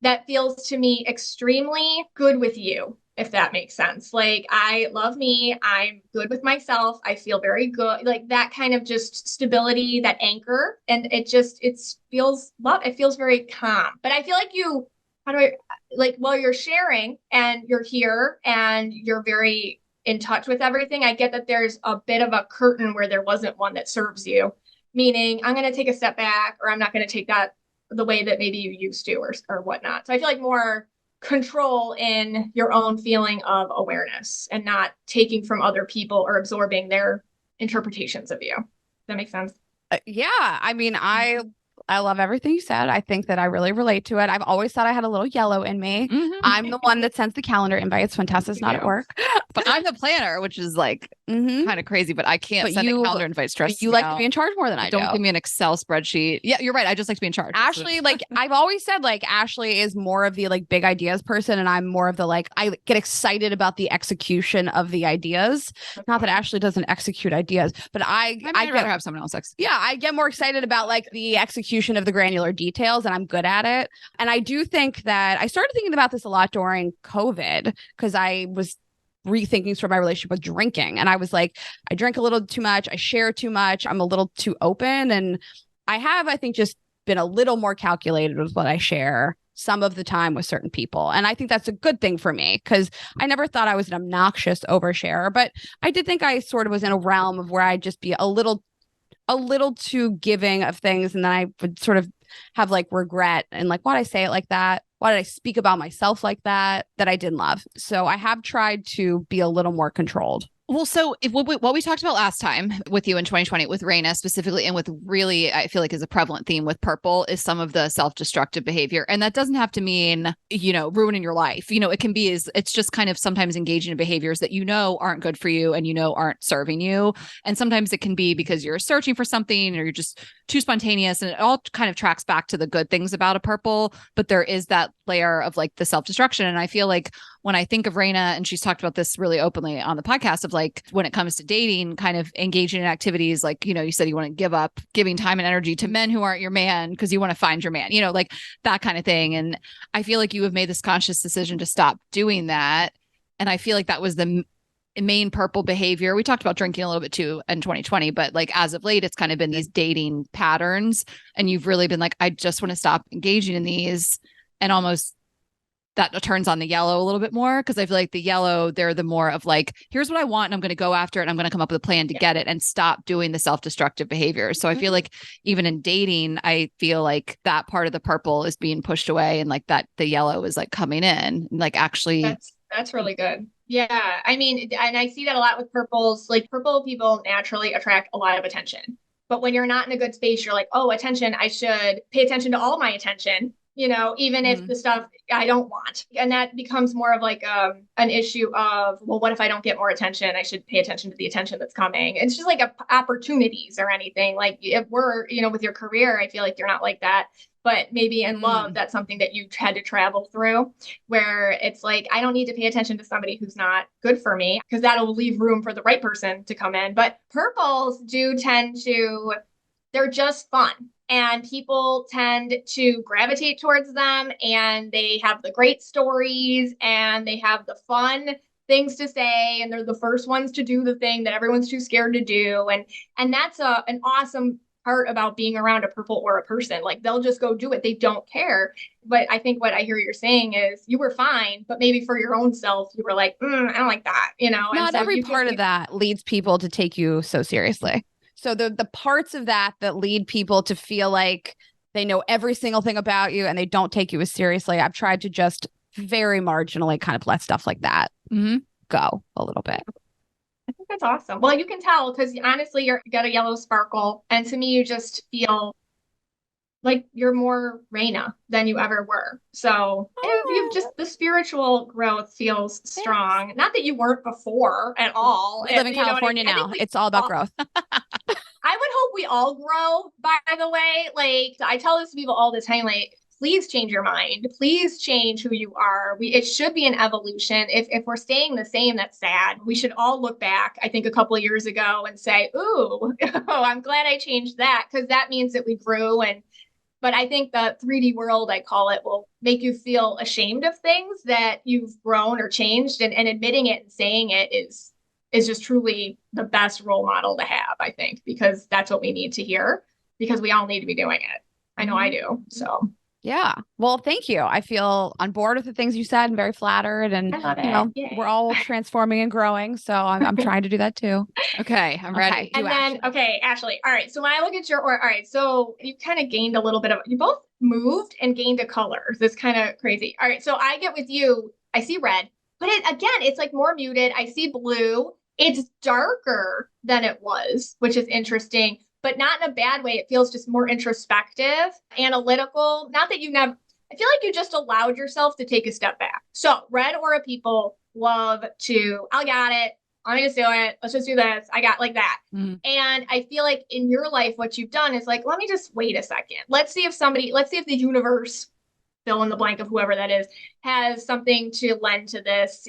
that feels to me extremely good with you, if that makes sense. Like, I love me. I'm good with myself. I feel very good. Like that kind of just stability, that anchor. And it feels very calm. But I feel like while you're sharing and you're here and you're very in touch with everything, I get that there's a bit of a curtain where there wasn't one that serves you, meaning I'm going to take a step back, or I'm not going to take that the way that maybe you used to, or whatnot. So I feel like more control in your own feeling of awareness, and not taking from other people or absorbing their interpretations of you. Does that make sense? Yeah. I mean, I love everything you said. I think that I really relate to it. I've always thought I had a little yellow in me. I'm the one that sends the calendar invites when Tessa's not at work. But I'm the planner, which is like kind of crazy, but I can't send a calendar invite. Stress. You like to be in charge more than I do. Don't give me an Excel spreadsheet. Yeah, you're right. I just like to be in charge. Ashley, like I've always said, like Ashley is more of the like big ideas person, and I'm more of the like I get excited about the execution of the ideas. Not that Ashley doesn't execute ideas, but I'd rather have someone else execute. Yeah, I get more excited about like the execution of the granular details, and I'm good at it. And I do think that I started thinking about this a lot during COVID, because I was rethinking sort of my relationship with drinking. And I was like, I drink a little too much. I share too much. I'm a little too open. And I think, just been a little more calculated with what I share some of the time with certain people. And I think that's a good thing for me, because I never thought I was an obnoxious oversharer, but I did think I sort of was in a realm of where I'd just be a little too giving of things, and then I would sort of have like regret and like, why'd I say it like that? Why did I speak about myself like that I didn't love? So I have tried to be a little more controlled. Well, so what we talked about last time with you in 2020 with Rayna specifically, and with really, I feel like is a prevalent theme with purple, is some of the self-destructive behavior. And that doesn't have to mean, ruining your life. It can be, it's just kind of sometimes engaging in behaviors that aren't good for you and aren't serving you. And sometimes it can be because you're searching for something, or you're just too spontaneous, and it all kind of tracks back to the good things about a purple. But there is that layer of like the self-destruction. And I feel like when I think of Rayna, and she's talked about this really openly on the podcast, of like when it comes to dating, kind of engaging in activities like, you said you want to give up giving time and energy to men who aren't your man because you want to find your man, like that kind of thing. And I feel like you have made this conscious decision to stop doing that. And I feel like that was the main purple behavior. We talked about drinking a little bit too in 2020, but like as of late, it's kind of been these dating patterns. And you've really been like, I just want to stop engaging in these, and almost that turns on the yellow a little bit more, because I feel like the yellow, they're the more of like, here's what I want, and I'm going to go after it, and I'm going to come up with a plan to get it, and stop doing the self-destructive behaviors. So I feel like even in dating, I feel like that part of the purple is being pushed away, and like that the yellow is like coming in, like actually. That's really good. Yeah. I mean, and I see that a lot with purples. Like, purple people naturally attract a lot of attention. But when you're not in a good space, you're like, oh, attention, I should pay attention to all my attention, even if the stuff I don't want. And that becomes more of like an issue of, well, what if I don't get more attention? I should pay attention to the attention that's coming. It's just like opportunities or anything. Like, if we're, with your career, I feel like you're not like that. But maybe in love, that's something that you had to travel through, where it's like, I don't need to pay attention to somebody who's not good for me, because that'll leave room for the right person to come in. But purples do tend to, they're just fun. And people tend to gravitate towards them, and they have the great stories, and they have the fun. things to say, and they're the first ones to do the thing that everyone's too scared to do. And that's an awesome part about being around a purple aura person. Like they'll just go do it. They don't care. But I think what I hear you're saying is you were fine, but maybe for your own self, you were like, I don't like that, you know? Not and so every part of that leads people to take you so seriously. So the parts of that lead people to feel like they know every single thing about you and they don't take you as seriously, I've tried to just very marginally kind of let stuff like that go a little bit. I think that's awesome. Well, you can tell because honestly, you got a yellow sparkle. And to me, you just feel like you're more Rayna than you ever were. So you've just, the spiritual growth feels strong. Not that you weren't before at all. We live in California now. It's all about growth. I would hope we all grow, by the way. Like I tell this to people all the time, like, please change your mind. Please change who you are. It should be an evolution. If we're staying the same, that's sad. We should all look back, I think, a couple of years ago and say, ooh, oh, I'm glad I changed that, because that means that we grew. But I think the 3D world, I call it, will make you feel ashamed of things that you've grown or changed, and admitting it and saying it is just truly the best role model to have, I think, because that's what we need to hear, because we all need to be doing it. I know I do. So yeah. Well, thank you. I feel on board with the things you said and very flattered. And we're all transforming and growing. So I'm trying to do that too. Okay, I'm ready. And then, Ashley. All right. So when I look at all right. So you kind of gained a little bit you both moved and gained a color. This kind of crazy. All right. So I get with you. I see red, but it's like more muted. I see blue. It's darker than it was, which is interesting, but not in a bad way. It feels just more introspective, analytical. Not that I feel like you just allowed yourself to take a step back. So red aura people love to, I got it. Let me just do it. Let's just do this. I got like that. And I feel like in your life, what you've done is like, let me just wait a second. Let's see if the universe, fill in the blank of whoever that is, has something to lend to this.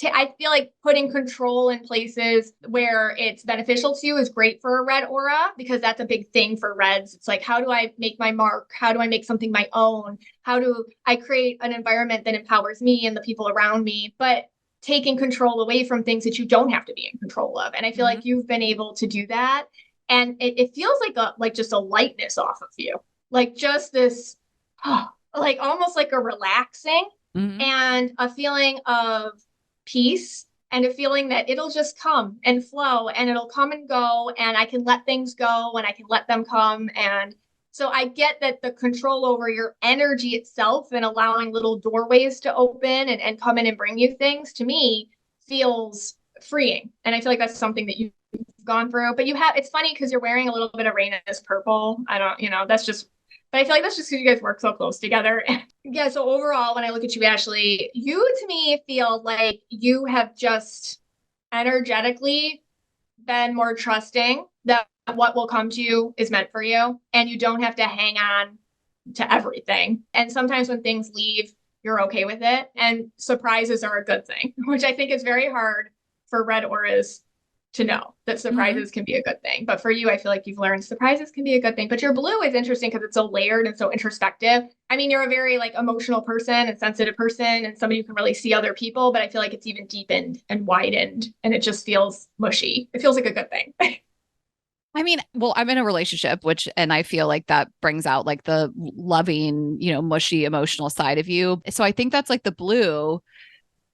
I feel like putting control in places where it's beneficial to you is great for a red aura, because that's a big thing for reds. It's like, how do I make my mark? How do I make something my own? How do I create an environment that empowers me and the people around me? But taking control away from things that you don't have to be in control of. And I feel like you've been able to do that. And it feels like just a lightness off of you. Like just this, like almost like a relaxing and a feeling of peace, and a feeling that it'll just come and flow, and it'll come and go, and I can let things go and I can let them come. And so I get that the control over your energy itself and allowing little doorways to open and come in and bring you things, to me, feels freeing. And I feel like that's something that you've gone through. But it's funny because you're wearing a little bit of Rayna's purple. I don't, that's just, but I feel like that's just because you guys work so close together. Yeah. So overall, when I look at you, Ashley, you to me feel like you have just energetically been more trusting that what will come to you is meant for you, and you don't have to hang on to everything. And sometimes when things leave, you're okay with it. And surprises are a good thing, which I think is very hard for red auras to know, that surprises can be a good thing. But for you, I feel like you've learned surprises can be a good thing. But your blue is interesting because it's so layered and so introspective. I mean, you're a very like emotional person and sensitive person and somebody who can really see other people, but I feel like it's even deepened and widened, and it just feels mushy. It feels like a good thing. I mean, well, I'm in a relationship, and I feel like that brings out like the loving, mushy, emotional side of you. So I think that's like the blue.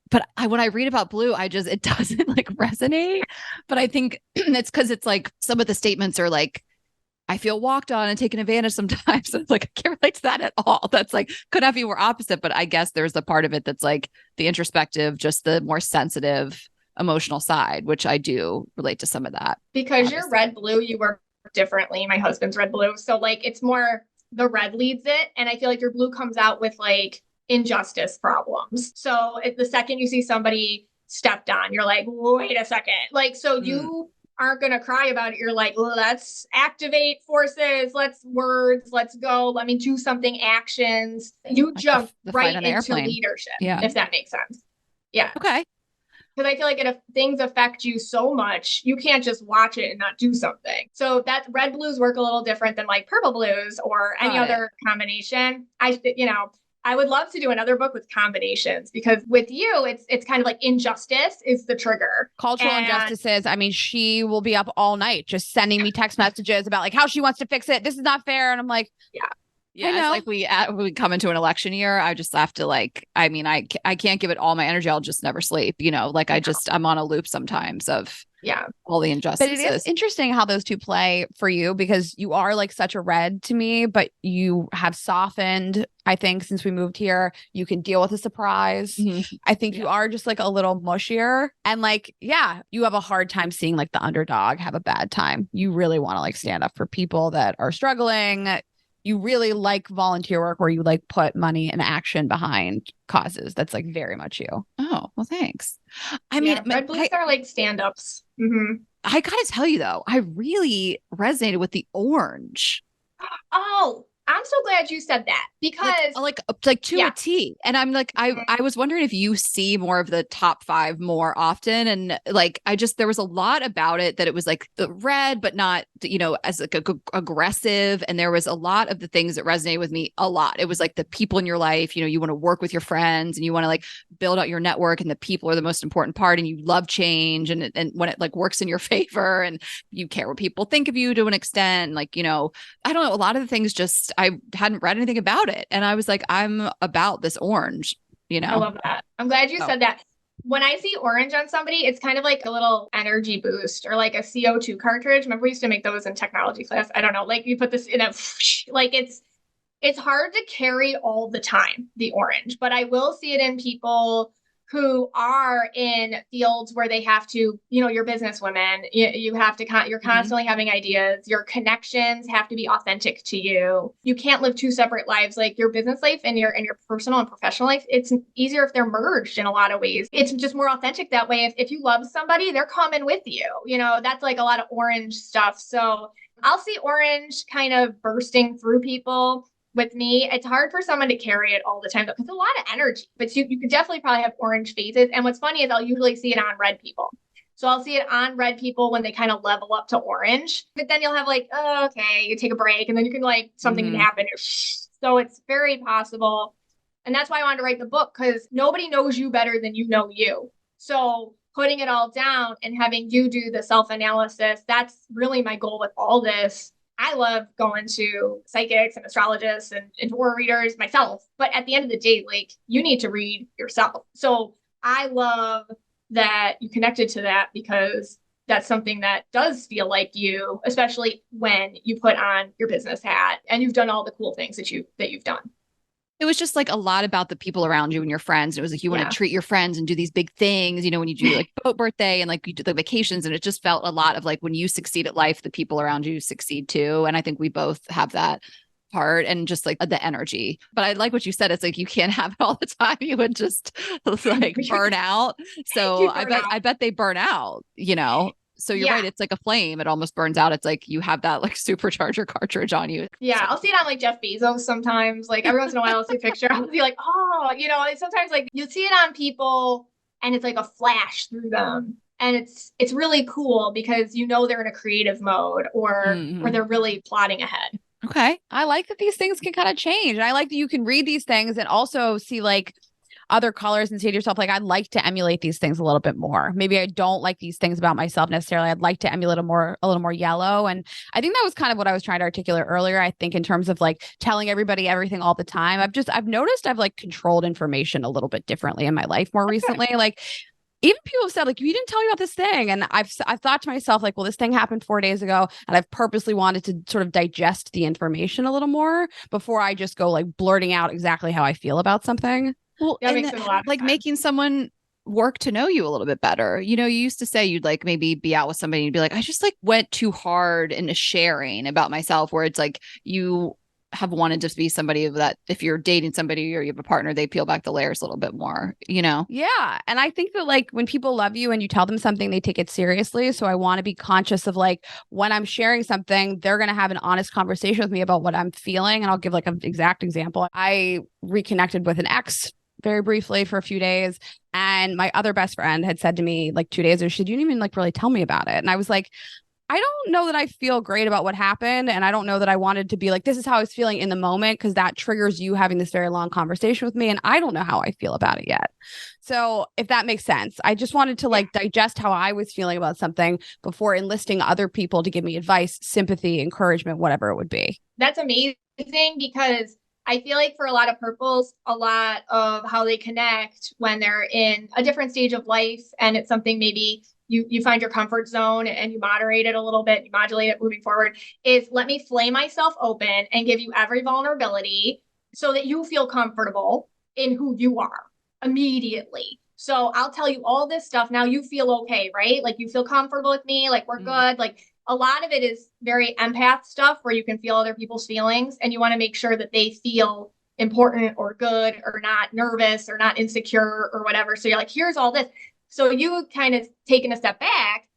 But when I read about blue, it doesn't like resonate. But I think it's because it's like some of the statements are like, I feel walked on and taken advantage sometimes. It's like, I can't relate to that at all. That's like, could not be more opposite. But I guess there's a part of it that's like the introspective, just the more sensitive, emotional side, which I do relate to some of that. Because obviously. You're red blue, you work differently. My husband's red blue. So like, it's more the red leads it. And I feel like your blue comes out with like injustice problems. So the second you see somebody stepped on, you're like, wait a second. Like, so you aren't going to cry about it. You're like, let's activate forces. Let's go. Let me do something, actions. You like jump right into leadership, if that makes sense. Yeah. Okay. Because I feel like if things affect you so much, you can't just watch it and not do something. So that red blues work a little different than like purple blues or any other combination. I I would love to do another book with combinations because with you, it's kind of like injustice is the trigger. Cultural injustices. I mean, she will be up all night just sending me text messages about like how she wants to fix it. This is not fair. And I'm like, Yeah, I know. it's like we come into an election year, I just have to like, I mean, I can't give it all my energy. I'll just never sleep, like I'm on a loop sometimes of all the injustices. But it is interesting how those two play for you because you are like such a red to me, but you have softened, I think, since we moved here. You can deal with a surprise. Mm-hmm. I think you are just like a little mushier. And like, you have a hard time seeing like the underdog have a bad time. You really want to like stand up for people that are struggling. You really like volunteer work where you like put money and action behind causes. That's like very much you. Oh, well, thanks. I mean, Red Blues are like stand-ups. Mm-hmm. I gotta tell you though, I really resonated with the orange. Oh, I'm so glad you said that because like to a T. And I'm like, I was wondering if you see more of the top 5 more often. And like, there was a lot about it that it was like the red, but not, as like aggressive. And there was a lot of the things that resonated with me a lot. It was like the people in your life, you want to work with your friends and you want to like build out your network and the people are the most important part. And you love change and when it like works in your favor and you care what people think of you to an extent, like, I don't know, a lot of the things just, I hadn't read anything about it. And I was like, I'm about this orange, I love that. I'm glad you said that. When I see orange on somebody, it's kind of like a little energy boost or like a CO2 cartridge. Remember we used to make those in technology class. I don't know, like you put this in a, like it's hard to carry all the time, the orange, but I will see it in people who are in fields where they have to, you're businesswomen, you have to, you're constantly having ideas, your connections have to be authentic to you. You can't live 2 separate lives, like your business life and your personal and professional life. It's easier if they're merged in a lot of ways. It's just more authentic that way. If you love somebody, they're coming with you, that's like a lot of orange stuff. So I'll see orange kind of bursting through people. With me, it's hard for someone to carry it all the time because it's a lot of energy, but you could definitely probably have orange phases. And what's funny is I'll usually see it on red people. So I'll see it on red people when they kind of level up to orange, but then you'll have like, oh, okay, you take a break and then you can like, something can happen. So it's very possible. And that's why I wanted to write the book because nobody knows you better than you know you. So putting it all down and having you do the self-analysis, that's really my goal with all this. I love going to psychics and astrologists and tarot readers myself. But at the end of the day, like you need to read yourself. So I love that you connected to that because that's something that does feel like you, especially when you put on your business hat and you've done all the cool things that you've done. It was just like a lot about the people around you and your friends. It was like you want to treat your friends and do these big things, when you do like boat birthday and like you do the vacations. And it just felt a lot of like when you succeed at life, the people around you succeed too. And I think we both have that part and just like the energy. But I like what you said. It's like you can't have it all the time. You would just like burn out. So I bet they burn out, So you're right. It's like a flame. It almost burns out. It's like you have that like supercharger cartridge on you. Yeah. I'll see it on like Jeff Bezos sometimes. Like every once in a while I'll see a picture. I'll be like, oh, sometimes like you'll see it on people and it's like a flash through them. And it's really cool because they're in a creative mode or they're really plotting ahead. Okay. I like that these things can kind of change. And I like that you can read these things and also see like other colors and say to yourself, like, I'd like to emulate these things a little bit more. Maybe I don't like these things about myself necessarily. I'd like to emulate a little more yellow. And I think that was kind of what I was trying to articulate earlier. I think in terms of like telling everybody everything all the time, I've noticed I've like controlled information a little bit differently in my life more recently. Like even people have said like, you didn't tell me about this thing. And I've thought to myself, like, well, this thing happened 4 days ago. And I've purposely wanted to sort of digest the information a little more before I just go like blurting out exactly how I feel about something. Well, that makes it a lot like sense. Making someone work to know you a little bit better. You used to say you'd like maybe be out with somebody and you'd be like, I just like went too hard into sharing about myself, where it's like you have wanted to be somebody that if you're dating somebody or you have a partner, they peel back the layers a little bit more, Yeah. And I think that like when people love you and you tell them something, they take it seriously. So I want to be conscious of like when I'm sharing something, they're going to have an honest conversation with me about what I'm feeling. And I'll give like an exact example. I reconnected with an ex very briefly for a few days. And my other best friend had said to me like 2 days ago, she said, you didn't even like really tell me about it. And I was like, I don't know that I feel great about what happened. And I don't know that I wanted to be like, this is how I was feeling in the moment, because that triggers you having this very long conversation with me. And I don't know how I feel about it yet. So if that makes sense, I just wanted to like digest how I was feeling about something before enlisting other people to give me advice, sympathy, encouragement, whatever it would be. That's amazing, because I feel like for a lot of purples, a lot of how they connect when they're in a different stage of life, and it's something maybe you find your comfort zone and you moderate it a little bit, you modulate it moving forward, is let me flame myself open and give you every vulnerability so that you feel comfortable in who you are immediately. So I'll tell you all this stuff. Now you feel okay, right? Like you feel comfortable with me, like we're good. Like a lot of it is very empath stuff where you can feel other people's feelings, and you want to make sure that they feel important or good or not nervous or not insecure or whatever. So you're like, here's all this. So you kind of taking a step back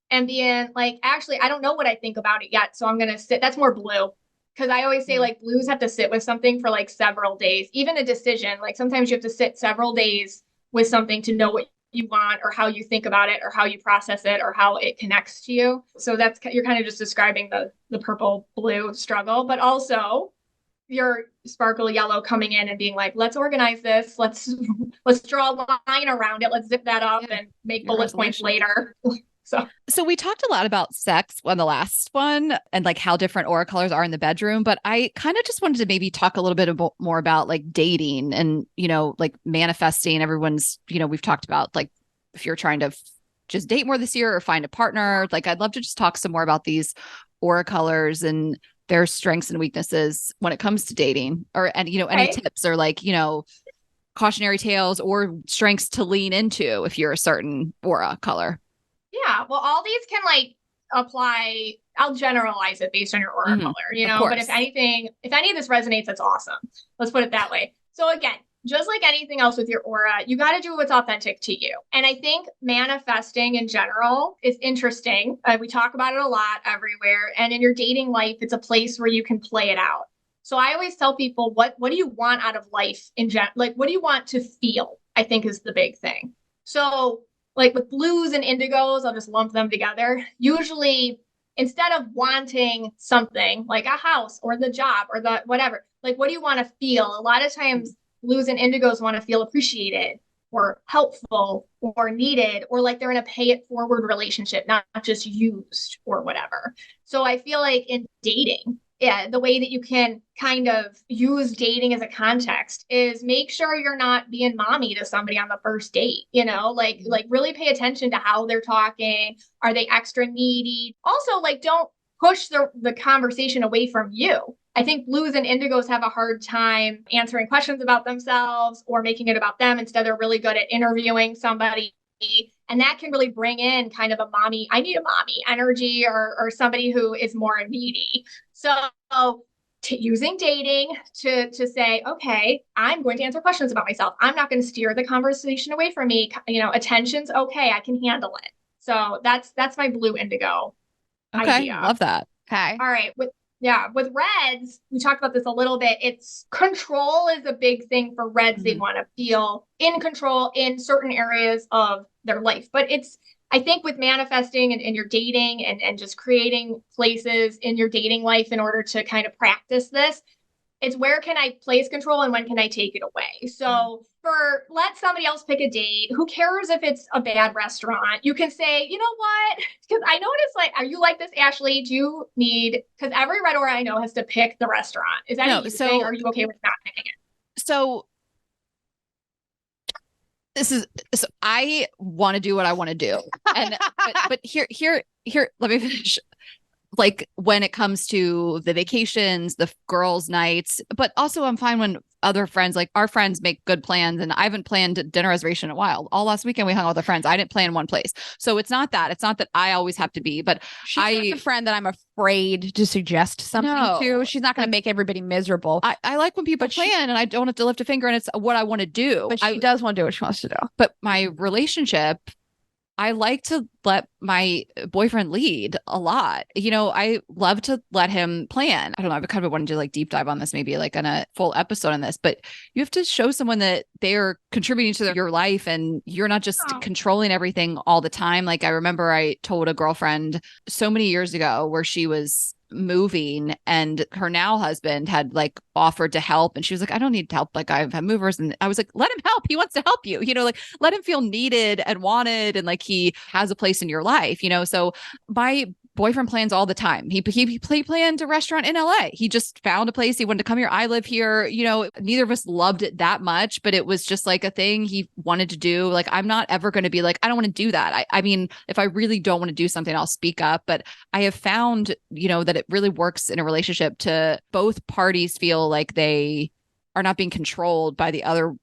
and being like, actually, I don't know what I think about it yet. So I'm going to sit. That's more blue. Because I always say like blues have to sit with something for like several days, even a decision. Like sometimes you have to sit several days with something to know what you want or how you think about it or how you process it or how it connects to you. So that's, you're kind of just describing the purple blue struggle, but also your sparkle yellow coming in and being like, let's organize this. Let's draw a line around it. Let's zip that up and make bullet points later. So we talked a lot about sex on the last one and like how different aura colors are in the bedroom, but I kind of just wanted to maybe talk a little bit more about like dating and, like manifesting. Everyone's, we've talked about like if you're trying to just date more this year or find a partner, like I'd love to just talk some more about these aura colors and their strengths and weaknesses when it comes to dating, and any tips or like, cautionary tales or strengths to lean into if you're a certain aura color. Yeah, well, all these can like apply. I'll generalize it based on your aura color, but if any of this resonates, that's awesome. Let's put it that way. So again, just like anything else with your aura, you got to do what's authentic to you. And I think manifesting in general is interesting. We talk about it a lot everywhere. And in your dating life, it's a place where you can play it out. So I always tell people, what do you want out of life in general? Like, what do you want to feel? I think is the big thing. So like with blues and indigos, I'll just lump them together. Usually, instead of wanting something like a house or the job or the whatever, like what do you want to feel? A lot of times blues and indigos want to feel appreciated or helpful or needed, or like they're in a pay it forward relationship, not just used or whatever. So I feel like in dating, the way that you can kind of use dating as a context is make sure you're not being mommy to somebody on the first date, like really pay attention to how they're talking. Are they extra needy? Also, like, don't push the conversation away from you. I think blues and indigos have a hard time answering questions about themselves or making it about them. Instead, they're really good at interviewing somebody. And that can really bring in kind of a mommy, I need a mommy energy, or somebody who is more needy. So using dating to say, okay, I'm going to answer questions about myself. I'm not going to steer the conversation away from me. Attention's okay. I can handle it. So that's my blue indigo idea. Love that. Okay. All right. With reds, we talked about this a little bit. It's control is a big thing for reds. They want to feel in control in certain areas of their life. But I think with manifesting and your dating and just creating places in your dating life in order to kind of practice this, it's where can I place control and when can I take it away? So let somebody else pick a date. Who cares if it's a bad restaurant? You can say, you know what? Because I noticed, like, are you like this, Ashley? Do you need, because every red aura I know has to pick the restaurant. Is that a you thing? Or are you okay with not picking it? So I want to do what I want to do. And but here, let me finish. Like when it comes to the vacations, the girls' nights, but also I'm fine when other friends, like our friends, make good plans. And I haven't planned a dinner reservation in a while. All last weekend we hung out with our friends. I didn't plan one place. So it's not that I always have to be, but she's not the friend that I'm afraid to suggest something to. She's not going to make everybody miserable. I like when people plan and I don't have to lift a finger and it's what I want to do. But she does want to do what she wants to do. But my relationship I like to let my boyfriend lead a lot. I love to let him plan. I don't know. I've kind of wanted to like deep dive on this, maybe like on a full episode on this, but you have to show someone that they're contributing to your life and you're not just controlling everything all the time. Like I remember I told a girlfriend so many years ago where she was moving and her now husband had like offered to help and she was like, I don't need help, like I've had movers. And I was like, let him help, he wants to help you, like let him feel needed and wanted and like he has a place in your life. So my boyfriend plans all the time. He planned a restaurant in LA. He just found a place. He wanted to come here. I live here. Neither of us loved it that much, but it was just like a thing he wanted to do. Like, I'm not ever going to be like, I don't want to do that. I mean, if I really don't want to do something, I'll speak up. But I have found, that it really works in a relationship to both parties feel like they are not being controlled by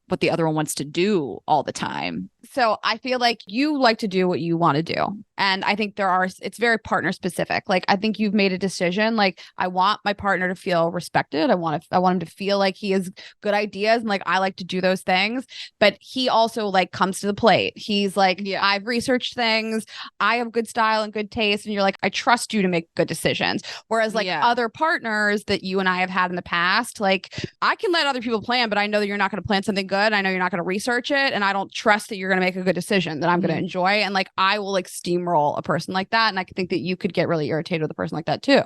what the other one wants to do all the time. So I feel like you like to do what you want to do. And I think it's very partner specific. Like, I think you've made a decision. Like, I want my partner to feel respected. I want him to feel like he has good ideas. And like, I like to do those things, but he also like comes to the plate. He's like, yeah, I've researched things. I have good style and good taste. And you're like, I trust you to make good decisions. Whereas like other partners that you and I have had in the past, like I can let other people plan, but I know that you're not going to plan something good. I know you're not going to research it. And I don't trust that you're going to make a good decision that I'm going to enjoy. And like, I will like steamroll a person like that. And I think that you could get really irritated with a person like that too.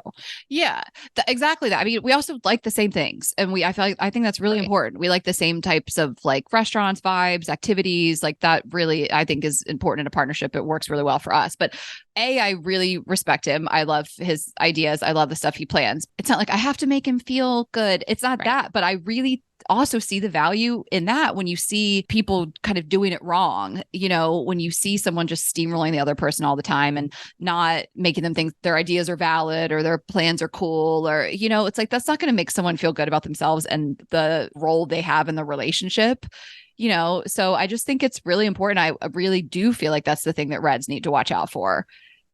Yeah, exactly that. I mean, we also like the same things. And I think that's really important. We like the same types of like restaurants, vibes, activities, like that really, I think is important in a partnership. It works really well for us. But I really respect him. I love his ideas. I love the stuff he plans. It's not like I have to make him feel good. It's not that, but I really also see the value in that when you see people kind of doing it wrong, when you see someone just steamrolling the other person all the time and not making them think their ideas are valid or their plans are cool or, it's like, that's not going to make someone feel good about themselves and the role they have in the relationship. So I just think it's really important. I really do feel like that's the thing that Reds need to watch out for.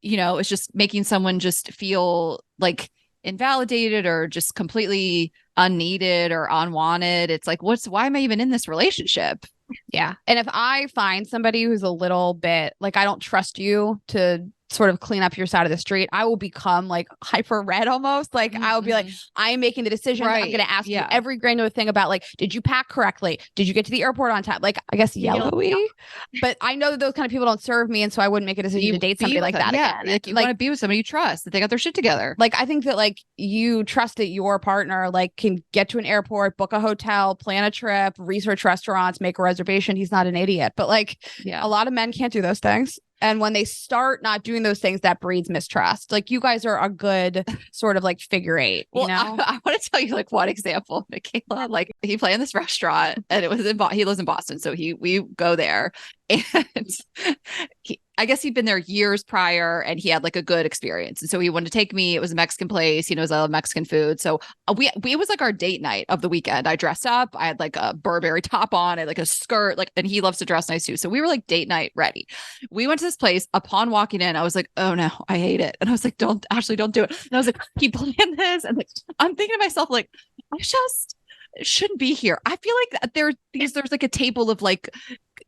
It's just making someone just feel like invalidated or just completely unneeded or unwanted. It's like, why am I even in this relationship? Yeah. And if I find somebody who's a little bit like, I don't trust you to sort of clean up your side of the street, I will become like hyper red almost. Like I will be like, I'm making the decision. Right. I'm going to ask you every granular thing about like, did you pack correctly? Did you get to the airport on time? Like, I guess yellowy, but I know that those kind of people don't serve me. And so I wouldn't make a decision to date somebody like that again. Like you want to be with somebody you trust, that they got their shit together. Like, I think that like you trust that your partner like can get to an airport, book a hotel, plan a trip, research restaurants, make a reservation. He's not an idiot, but like a lot of men can't do those things. And when they start not doing those things, that breeds mistrust. Like, you guys are a good sort of like figure eight, I want to tell you like one example, Michaela. Like, he planned this restaurant and it was he lives in Boston. So we go there and I guess he'd been there years prior and he had like a good experience. And so he wanted to take me. It was a Mexican place. He knows I love Mexican food. So it was like our date night of the weekend. I dressed up. I had like a Burberry top on. I had like a skirt, and he loves to dress nice too. So we were like date night ready. We went to this place. Upon walking in, I was like, oh no, I hate it. And I was like, don't do it. And I was like, he planned this. And like, I'm thinking to myself, like, I just shouldn't be here. I feel like there's like a table of like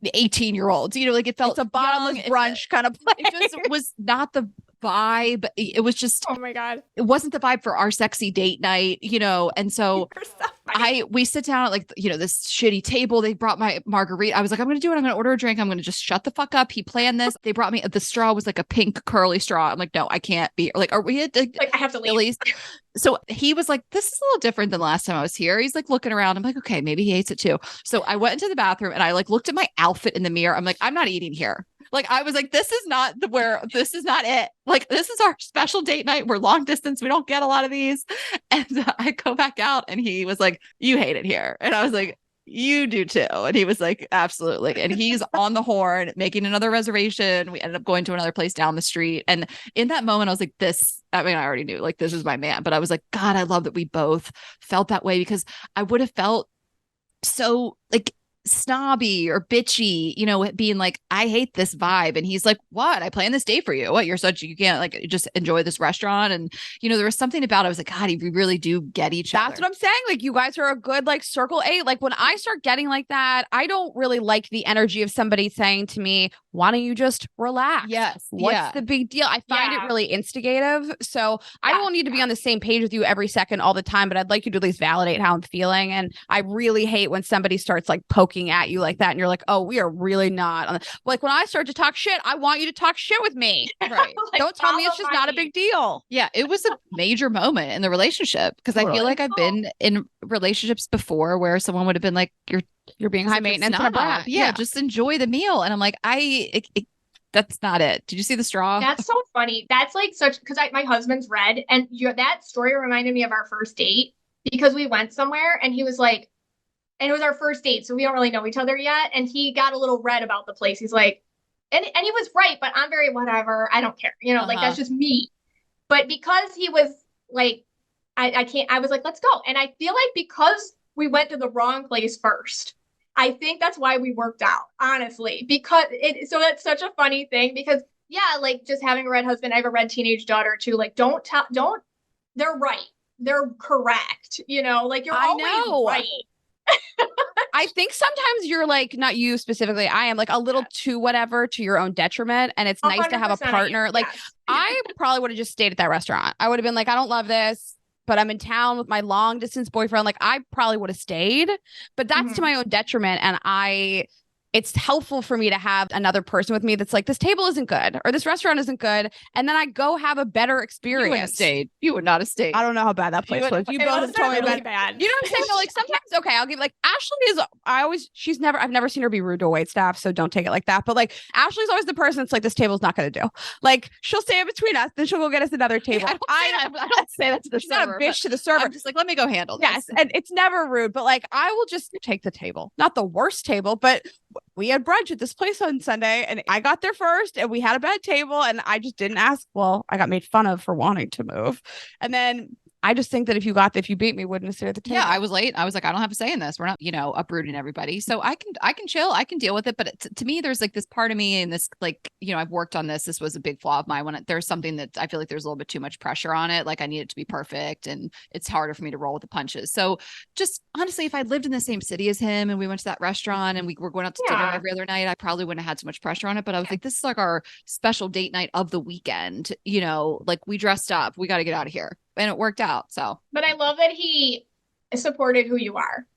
18-year-olds, like it felt it's a bottomless brunch kind of place. It just was not the vibe. It was just, oh my God, it wasn't the vibe for our sexy date night, and so we sit down at like, this shitty table. They brought my margarita. I was like, I'm going to do it. I'm going to order a drink. I'm going to just shut the fuck up. He planned this. They brought me, the straw was like a pink curly straw. I'm like, no, I can't be like, are we at like, I have to leave. So he was like, this is a little different than last time I was here. He's like looking around. I'm like, okay, maybe he hates it too. So I went into the bathroom and I like looked at my outfit in the mirror. I'm like, I'm not eating here. Like, I was like, this is not it. Like, this is our special date night. We're long distance. We don't get a lot of these. And I go back out and he was like, you hate it here. And I was like, you do too. And he was like, absolutely. And he's on the horn making another reservation. We ended up going to another place down the street. And in that moment, I was like, I already knew like, this is my man, but I was like, God, I love that we both felt that way, because I would have felt so like snobby or bitchy, you know, being like, I hate this vibe. And he's like, what? I planned this date for you. What? You can't like just enjoy this restaurant. And, you know, there was something about it. I was like, God, we really do get each other. That's what I'm saying. Like, you guys are a good, like, circle eight. Like, when I start getting like that, I don't really like the energy of somebody saying to me, why don't you just relax? Yes. What's the big deal? I find it really instigative. So I don't need to be on the same page with you every second all the time, but I'd like you to at least validate how I'm feeling. And I really hate when somebody starts like poking at you like that. And you're like, oh, we are really not on like when I start to talk shit, I want you to talk shit with me. Right. Like, don't tell me it's just not a big deal. Yeah. It was a major moment in the relationship because I feel like I've been in relationships before where someone would have been like, you're being high maintenance and a brat. Yeah, just enjoy the meal. And I'm like, that's not it. Did you see the straw? That's so funny. That's like such, because my husband's red, and that story reminded me of our first date because we went somewhere and he was like, and it was our first date, so we don't really know each other yet. And he got a little red about the place. He's like, and he was right, but I'm very whatever. I don't care. You know, like that's just me. But because he was like, I can't, I was like, let's go. And I feel like because we went to the wrong place first, I think that's why we worked out, honestly, because so that's such a funny thing because like just having a red husband, I have a red teenage daughter too. Like, don't, they're right. They're correct. You know, like you're always right. I think sometimes you're like, not you specifically, I am like a little too whatever to your own detriment. And it's nice to have a partner. Like I probably would have just stayed at that restaurant. I would have been like, I don't love this, but I'm in town with my long distance boyfriend. Like I probably would have stayed, but that's to my own detriment. And it's helpful for me to have another person with me that's like, this table isn't good or this restaurant isn't good. And then I go have a better experience. You would have stayed. You would not have stayed. I don't know how bad that place was. You both told me really bad. You know what I'm saying? No, like sometimes, okay, I'll give like Ashley I've never seen her be rude to wait staff. So don't take it like that. But like Ashley's always the person that's like, this table's not going to do. Like she'll stay in between us. Then she'll go get us another table. I don't say that to the server. Not a bitch to the server. I'm just like, let me go handle this. Yes. And it's never rude, but like, I will just take the table, not the worst table, but we had brunch at this place on Sunday and I got there first and we had a bad table and I just didn't ask. Well, I got made fun of for wanting to move. And then I just think that if you beat me, wouldn't have stayed at the table. Yeah, I was late. I was like, I don't have a say in this. We're not, uprooting everybody. So I can chill. I can deal with it. But to me, there's like this part of me and this, like, I've worked on this. This was a big flaw of mine when there's something that I feel like there's a little bit too much pressure on it. Like I need it to be perfect and it's harder for me to roll with the punches. So just honestly, if I lived in the same city as him and we went to that restaurant and we were going out to dinner every other night, I probably wouldn't have had so much pressure on it. But I was like, this is like our special date night of the weekend. Like we dressed up, we got to get out of here. And it worked out. So, but I love that he supported who you are,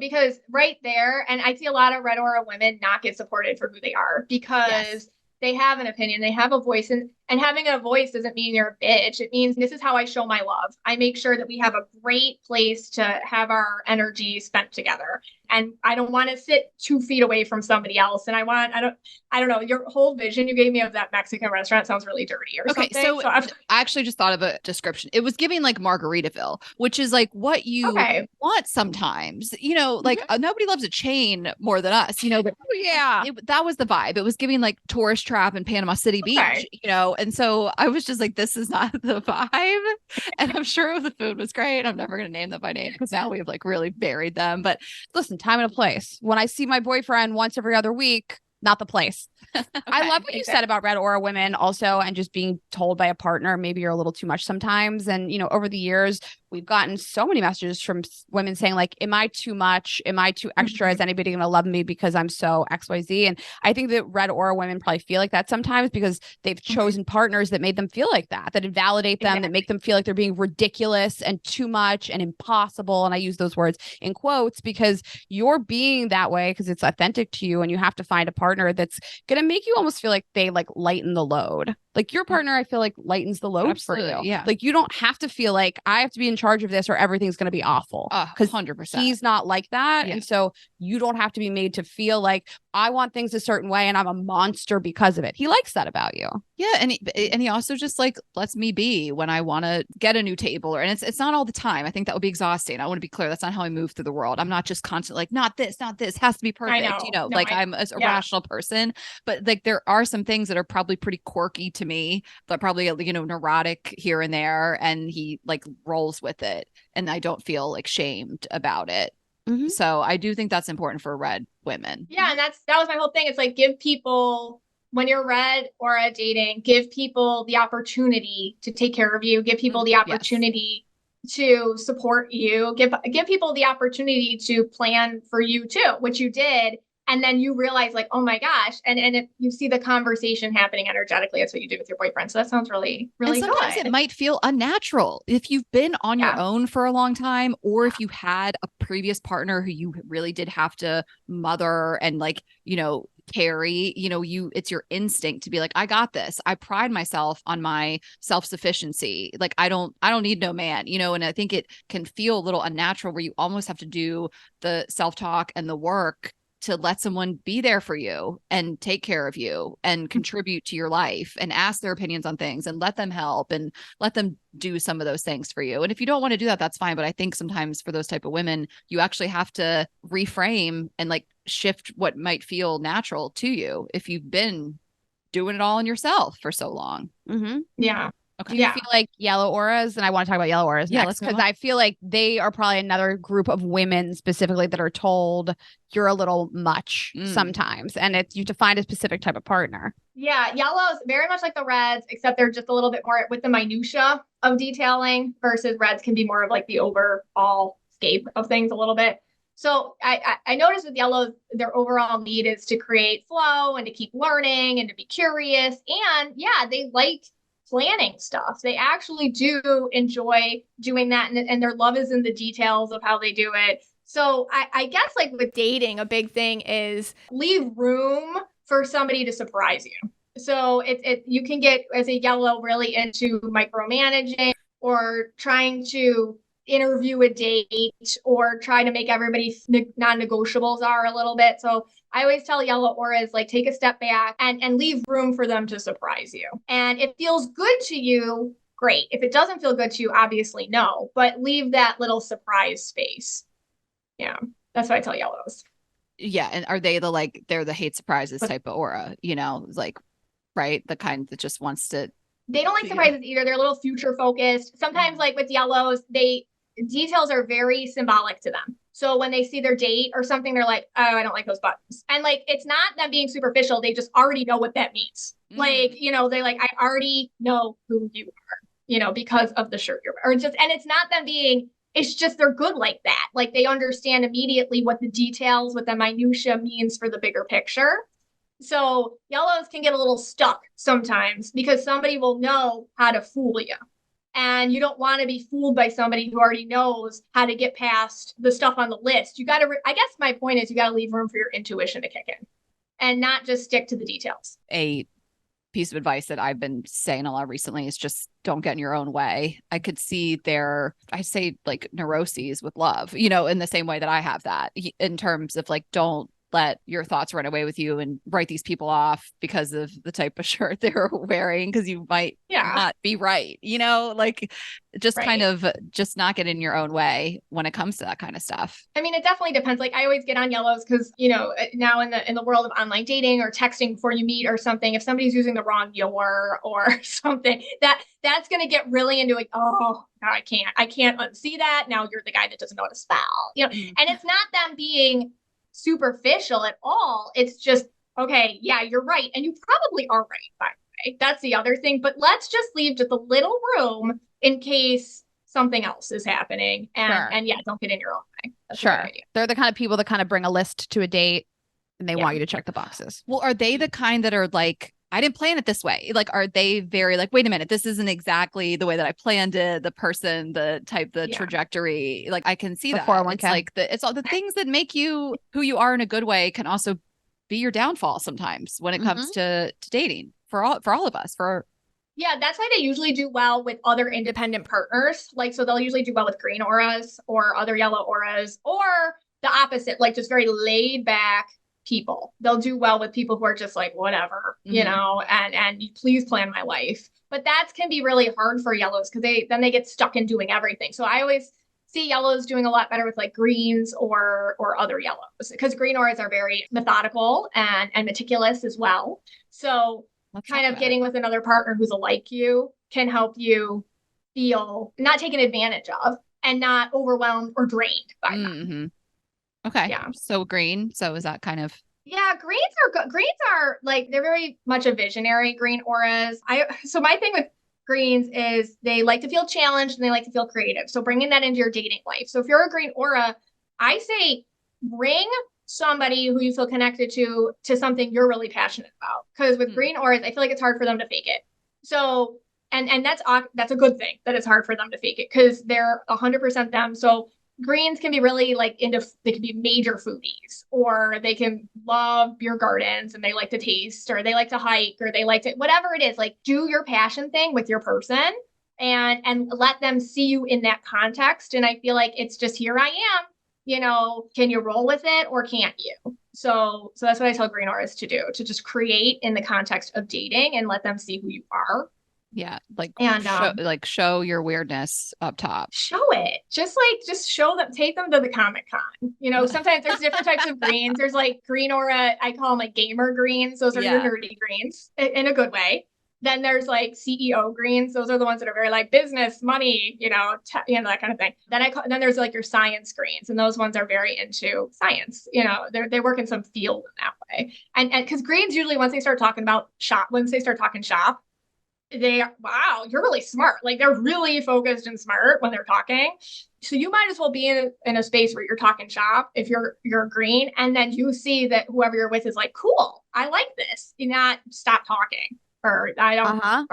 because right there, and I see a lot of red aura women not get supported for who they are because they have an opinion, they have a voice, and having a voice doesn't mean you're a bitch. It means this is how I show my love. I make sure that we have a great place to have our energy spent together. And I don't want to sit 2 feet away from somebody else. And I don't know, your whole vision you gave me of that Mexican restaurant sounds really dirty or something. So I actually just thought of a description. It was giving like Margaritaville, which is like what you want sometimes, like nobody loves a chain more than us, but that was the vibe. It was giving like tourist trap in Panama City Beach, and so I was just like, this is not the vibe. And I'm sure the food was great. I'm never going to name them by name because now we have like really buried them. But listen, time and a place. When I see my boyfriend once every other week, not the place. I love what you said about red aura women also, and just being told by a partner, maybe you're a little too much sometimes. And, over the years, we've gotten so many messages from women saying like, am I too much? Am I too extra? Is anybody going to love me because I'm so XYZ? And I think that red aura women probably feel like that sometimes because they've chosen partners that made them feel like that invalidate them, that make them feel like they're being ridiculous and too much and impossible. And I use those words in quotes because you're being that way because it's authentic to you, and you have to find a partner that's going to make you almost feel like they like lighten the load. Like your partner, I feel like lightens the load for you. Yeah. Like you don't have to feel like I have to be in charge of this or everything's going to be awful. 100%. He's not like that. Yeah. And so you don't have to be made to feel like I want things a certain way and I'm a monster because of it. He likes that about you. Yeah. And he also just like lets me be when I want to get a new table and it's not all the time. I think that would be exhausting. I want to be clear. That's not how I move through the world. I'm not just constantly like, not this, has to be perfect. I'm a rational person, but like there are some things that are probably pretty quirky to me, but probably, neurotic here and there. And he like rolls with it. And I don't feel like shamed about it. So I do think that's important for red women. Yeah, and that was my whole thing. It's like, give people, when you're red or dating, give people the opportunity to take care of you, give people the opportunity to support you, give people the opportunity to plan for you too, which you did. And then you realize like, oh my gosh. And if you see the conversation happening energetically, that's what you do with your boyfriend. So that sounds really, really and sometimes good. It might feel unnatural if you've been on your own for a long time, or if you had a previous partner who you really did have to mother and like, you know, carry, you know, it's your instinct to be like, I got this. I pride myself on my self-sufficiency. Like, I don't need no man, you know, and I think it can feel a little unnatural where you almost have to do the self-talk and the work to let someone be there for you and take care of you and contribute to your life and ask their opinions on things and let them help and let them do some of those things for you. And if you don't want to do that, that's fine. But I think sometimes for those type of women, you actually have to reframe and like shift what might feel natural to you if you've been doing it all on yourself for so long. Yeah. Okay. Do you feel like yellow auras? And I want to talk about yellow auras next, because I feel like they are probably another group of women specifically that are told you're a little much sometimes. And you have to find a specific type of partner. Yeah, yellows, very much like the reds, except they're just a little bit more with the minutia of detailing, versus reds can be more of like the overall scape of things a little bit. So I noticed with yellows, their overall need is to create flow and to keep learning and to be curious. And yeah, they like planning stuff. They actually do enjoy doing that. And their love is in the details of how they do it. So I guess like with dating, a big thing is leave room for somebody to surprise you. So you can get, as a yellow, really into micromanaging or trying to interview a date or try to make everybody non-negotiables are a little bit. So I always tell yellow auras, like, take a step back and leave room for them to surprise you. And it feels good to you, great. If it doesn't feel good to you, obviously no, but leave that little surprise space. Yeah, that's what I tell yellows. Yeah. And are they they're the hate surprises type of aura, you know, like, right? The kind that just wants to. They don't like surprises either. They're a little future focused. Sometimes like with yellows, details are very symbolic to them. So when they see their date or something, they're like, oh, I don't like those buttons. And like, it's not them being superficial. They just already know what that means. Like, you know, they like, I already know who you are, you know, because of the shirt you're wearing. And it's not them being, it's just they're good like that. Like they understand immediately what the details, what the minutia means for the bigger picture. So yellows can get a little stuck sometimes because somebody will know how to fool you. And you don't want to be fooled by somebody who already knows how to get past the stuff on the list. You got to, I guess my point is you got to leave room for your intuition to kick in and not just stick to the details. A piece of advice that I've been saying a lot recently is just don't get in your own way. I could see I say like neuroses with love, you know, in the same way that I have that in terms of like, don't let your thoughts run away with you and write these people off because of the type of shirt they're wearing, because you might not be right, you know, like just kind of just not get in your own way when it comes to that kind of stuff. I mean, it definitely depends. Like I always get on yellows because, you know, now in the world of online dating or texting before you meet or something, if somebody's using the wrong your or something, that's going to get really into like, oh, no, I can't unsee that. Now you're the guy that doesn't know how to spell, you know, and it's not them being superficial at all. It's just, okay, yeah, you're right. And you probably are right, by the way. That's the other thing. But let's just leave just a little room in case something else is happening. And yeah, don't get in your own way. That's sure. They're the kind of people that kind of bring a list to a date and they want you to check the boxes. Well, are they the kind that are like, I didn't plan it this way? Like, are they very like, wait a minute, this isn't exactly the way that I planned it, the person, the type, the trajectory. Like I can see that. 401k. It's like it's all the things that make you who you are in a good way can also be your downfall sometimes when it comes to dating for all of us. Yeah, that's why they usually do well with other independent partners. Like, so they'll usually do well with green auras or other yellow auras, or the opposite, like just very laid back people. They'll do well with people who are just like, whatever, you know, and please plan my life. But that can be really hard for yellows because they get stuck in doing everything. So I always see yellows doing a lot better with like greens or other yellows, because green auras are very methodical and meticulous as well. So kind of getting with another partner who's like you can help you feel not taken advantage of and not overwhelmed or drained by them. Okay. Yeah. So green. So is that kind of Yeah, greens are good. Greens are like they're very much a visionary green auras. So my thing with greens is they like to feel challenged and they like to feel creative. So bringing that into your dating life. So if you're a green aura, I say bring somebody who you feel connected to something you're really passionate about. Because with green auras, I feel like it's hard for them to fake it. So and that's a good thing that it's hard for them to fake it because they're 100% them. So greens can be really like they can be major foodies or they can love beer gardens and they like to taste or they like to hike or they like to whatever it is, like do your passion thing with your person and let them see you in that context. And I feel like it's just here I am, can you roll with it or can't you? So that's what I tell green auras to do, to just create in the context of dating and let them see who you are. yeah, like And show your weirdness up top. show it. Just show them, take them to the Comic-Con. Sometimes there's different types of greens. There's like green aura, I call them like gamer greens. Those are your nerdy greens in a good way. Then there's like CEO greens. Those are the ones that are very like business, money, that kind of thing. Then there's like your science greens, and those ones are very into science. They work in some field in that way. And because greens usually once they start talking shop, wow, you're really smart. Like they're really focused and smart when they're talking. So you might as well be in a space where you're talking shop if you're green, and then you see that whoever you're with is like, cool, I like this. You not stop talking or I don't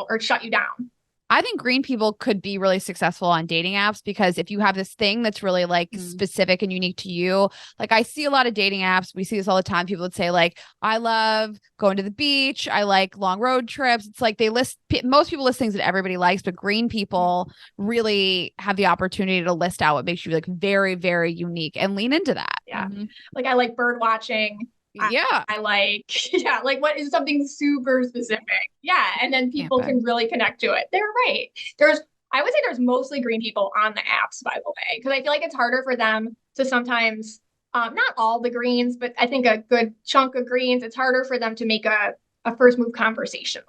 or shut you down. I think green people could be really successful on dating apps because if you have this thing that's really like specific and unique to you, like I see a lot of dating apps. We see this all the time. People would say like, I love going to the beach. I like long road trips. It's like most people list things that everybody likes, but green people really have the opportunity to list out what makes you like very, very unique and lean into that. Yeah. Like I like bird watching. I like, like what is something super specific? Yeah. And then people can really connect to it. They're right. I would say there's mostly green people on the apps, by the way, because I feel like it's harder for them to sometimes, not all the greens, but I think a good chunk of greens, it's harder for them to make a first move conversationally.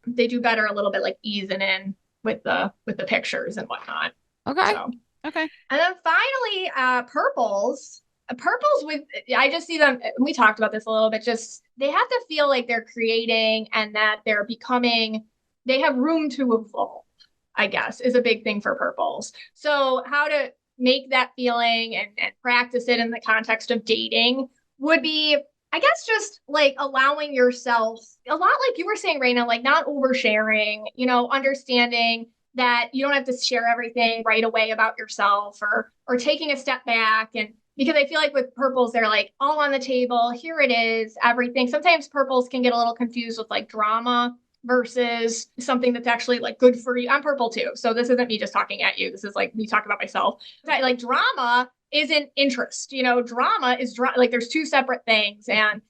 They do better a little bit like easing in with the pictures and whatnot. Okay. Okay. And then finally, purples I just see them, we talked about this a little bit, just they have to feel like they're creating and that they have room to evolve, I guess, is a big thing for purples. So how to make that feeling and practice it in the context of dating would be, I guess, just like allowing yourself a lot, like you were saying, Rayna, like not oversharing, understanding that you don't have to share everything right away about yourself or taking a step back. And because I feel like with purples, they're like all on the table. Here it is, everything. Sometimes purples can get a little confused with like drama versus something that's actually like good for you. I'm purple too. So this isn't me just talking at you. This is like me talking about myself. Like drama isn't interest. Drama is like there's two separate things, and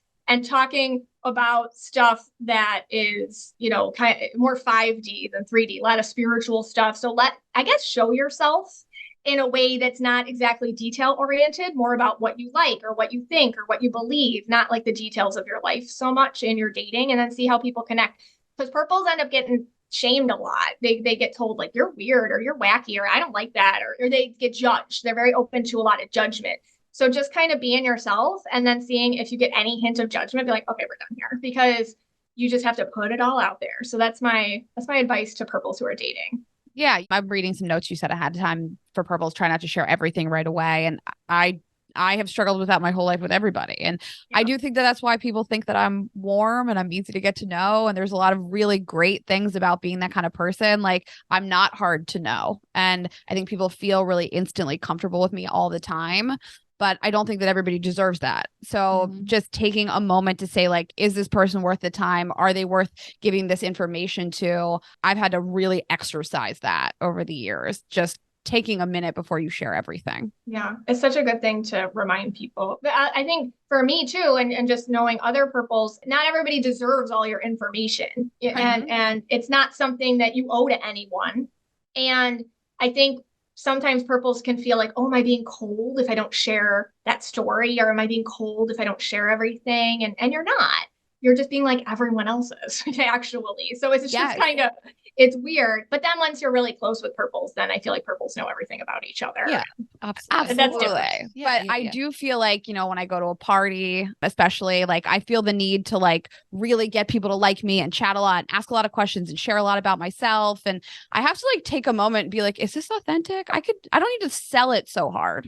talking about stuff that is, kind of more 5D than 3D, a lot of spiritual stuff. So I guess, show yourself in a way that's not exactly detail oriented, more about what you like or what you think or what you believe, not like the details of your life so much in your dating, and then see how people connect. Because purples end up getting shamed a lot. They get told like you're weird or you're wacky or I don't like that, or they get judged. They're very open to a lot of judgment. So just kind of being yourself and then seeing if you get any hint of judgment, be like, okay, we're done here, because you just have to put it all out there. So that's my advice to purples who are dating. Yeah, I'm reading some notes you said ahead of time for purples. Try not to share everything right away. And I have struggled with that my whole life with everybody. And I do think that that's why people think that I'm warm and I'm easy to get to know. And there's a lot of really great things about being that kind of person. Like I'm not hard to know. And I think people feel really instantly comfortable with me all the time. But I don't think that everybody deserves that. So just taking a moment to say, like, is this person worth the time? Are they worth giving this information to? I've had to really exercise that over the years, just taking a minute before you share everything. Yeah, it's such a good thing to remind people. But I think for me too, and just knowing other purples, not everybody deserves all your information. And it's not something that you owe to anyone. And I think sometimes purples can feel like, oh, am I being cold if I don't share that story? Or am I being cold if I don't share everything? And you're not. You're just being like everyone else is, actually. So it's just kind of, it's weird. But then once you're really close with purples, then I feel like purples know everything about each other. Yeah. Absolutely. different. But I do feel like, when I go to a party, especially, like, I feel the need to, like, really get people to like me and chat a lot and ask a lot of questions and share a lot about myself. And I have to, like, take a moment and be like, is this authentic? I don't need to sell it so hard,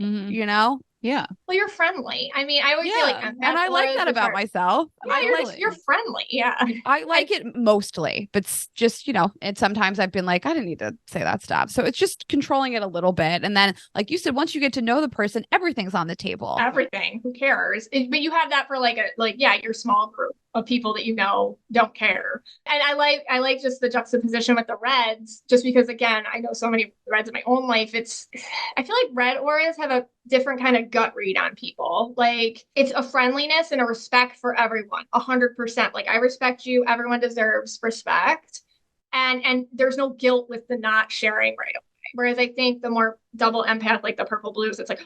Yeah. Well, you're friendly. I mean, I always say like, and I like that about myself. Yeah, you're friendly. Yeah. I like it mostly, but just, and sometimes I've been like, I didn't need to say that stuff. So it's just controlling it a little bit. And then, like you said, once you get to know the person, everything's on the table. Everything. Who cares? But you have that for your small group of people that don't care. And I like just the juxtaposition with the reds, just because again, I know so many reds in my own life. I feel like red auras have a different kind of gut read on people. Like it's a friendliness and a respect for everyone. 100%. Like I respect you. Everyone deserves respect. And there's no guilt with the not sharing right away. Whereas I think the more double empath, like the purple blues, it's like,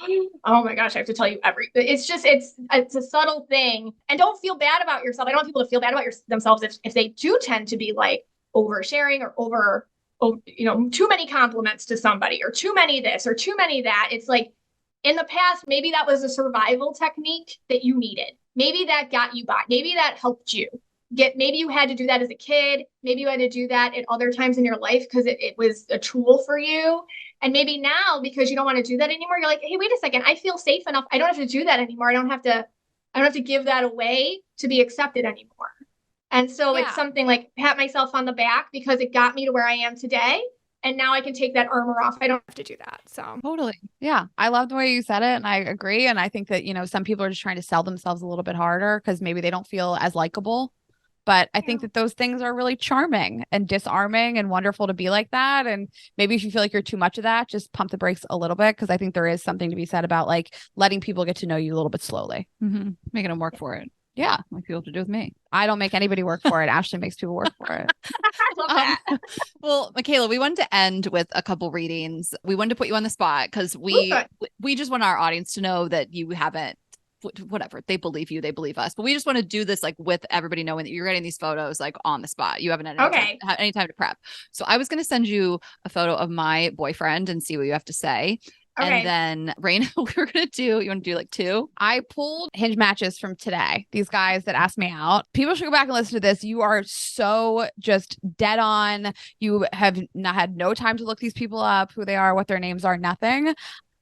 oh my gosh, I have to tell you everything. It's a subtle thing. And don't feel bad about yourself. I don't want people to feel bad about themselves if they do tend to be like oversharing or too many compliments to somebody or too many this or too many that. It's like in the past, maybe that was a survival technique that you needed. Maybe that got you by. Maybe that helped you. Maybe you had to do that as a kid. Maybe you had to do that at other times in your life because it was a tool for you. And maybe now, because you don't want to do that anymore, you're like, hey, wait a second, I feel safe enough. I don't have to do that anymore. I don't have to give that away to be accepted anymore. And so it's something like pat myself on the back because it got me to where I am today. And now I can take that armor off. I don't have to do that. So Totally. Yeah. I love the way you said it. And I agree. And I think that, some people are just trying to sell themselves a little bit harder because maybe they don't feel as likable. But I think that those things are really charming and disarming and wonderful to be like that. And maybe if you feel like you're too much of that, just pump the brakes a little bit. Cause I think there is something to be said about like letting people get to know you a little bit slowly. Making them work for it. Yeah. Like people have to do with me. I don't make anybody work for it. Ashley makes people work for it. I love that. Well, Michaela, we wanted to end with a couple readings. We wanted to put you on the spot because we just want our audience to know that you haven't, whatever, they believe you, they believe us, but we just want to do this like with everybody knowing that you're getting these photos like on the spot. You haven't had any time to prep. So I was going to send you a photo of my boyfriend and see what you have to say. And then Rayna, you want to do like two? I pulled hinge matches from today. These guys that asked me out. People should go back and listen to this. You are so just dead on. You have not had no time to look these people up, who they are, what their names are, nothing.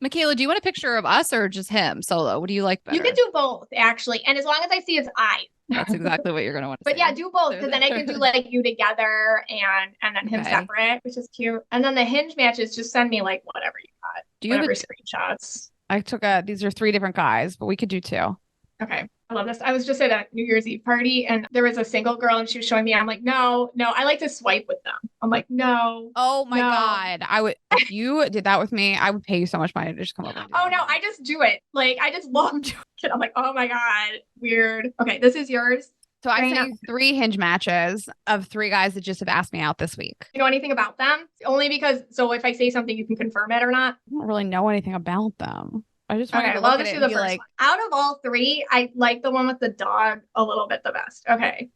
Michaela, do you want a picture of us or just him solo? What do you like better? You can do both, actually. And as long as I see his eyes. That's exactly what you're going to want to But yeah, do both because then I can do like you together and then him separate, which is cute. And then the hinge matches, just send me like whatever you got. Do you have screenshots? I took these are 3 different guys, but we could do 2. Okay. I love this. I was just at a New Year's Eve party and there was a single girl and she was showing me. I'm like, no, I like to swipe with them. I'm like, no. Oh my God. If you did that with me, I would pay you so much money to just come over. Oh no, I just do it. Like, I just love doing it. I'm like, oh my God, weird. Okay, this is yours. So I sent you 3 hinge matches of 3 guys that just have asked me out this week. You know anything about them? Only because, so if I say something, you can confirm it or not? I don't really know anything about them. I just want to look at it and be like, out of all 3, I like the one with the dog a little bit the best. Okay.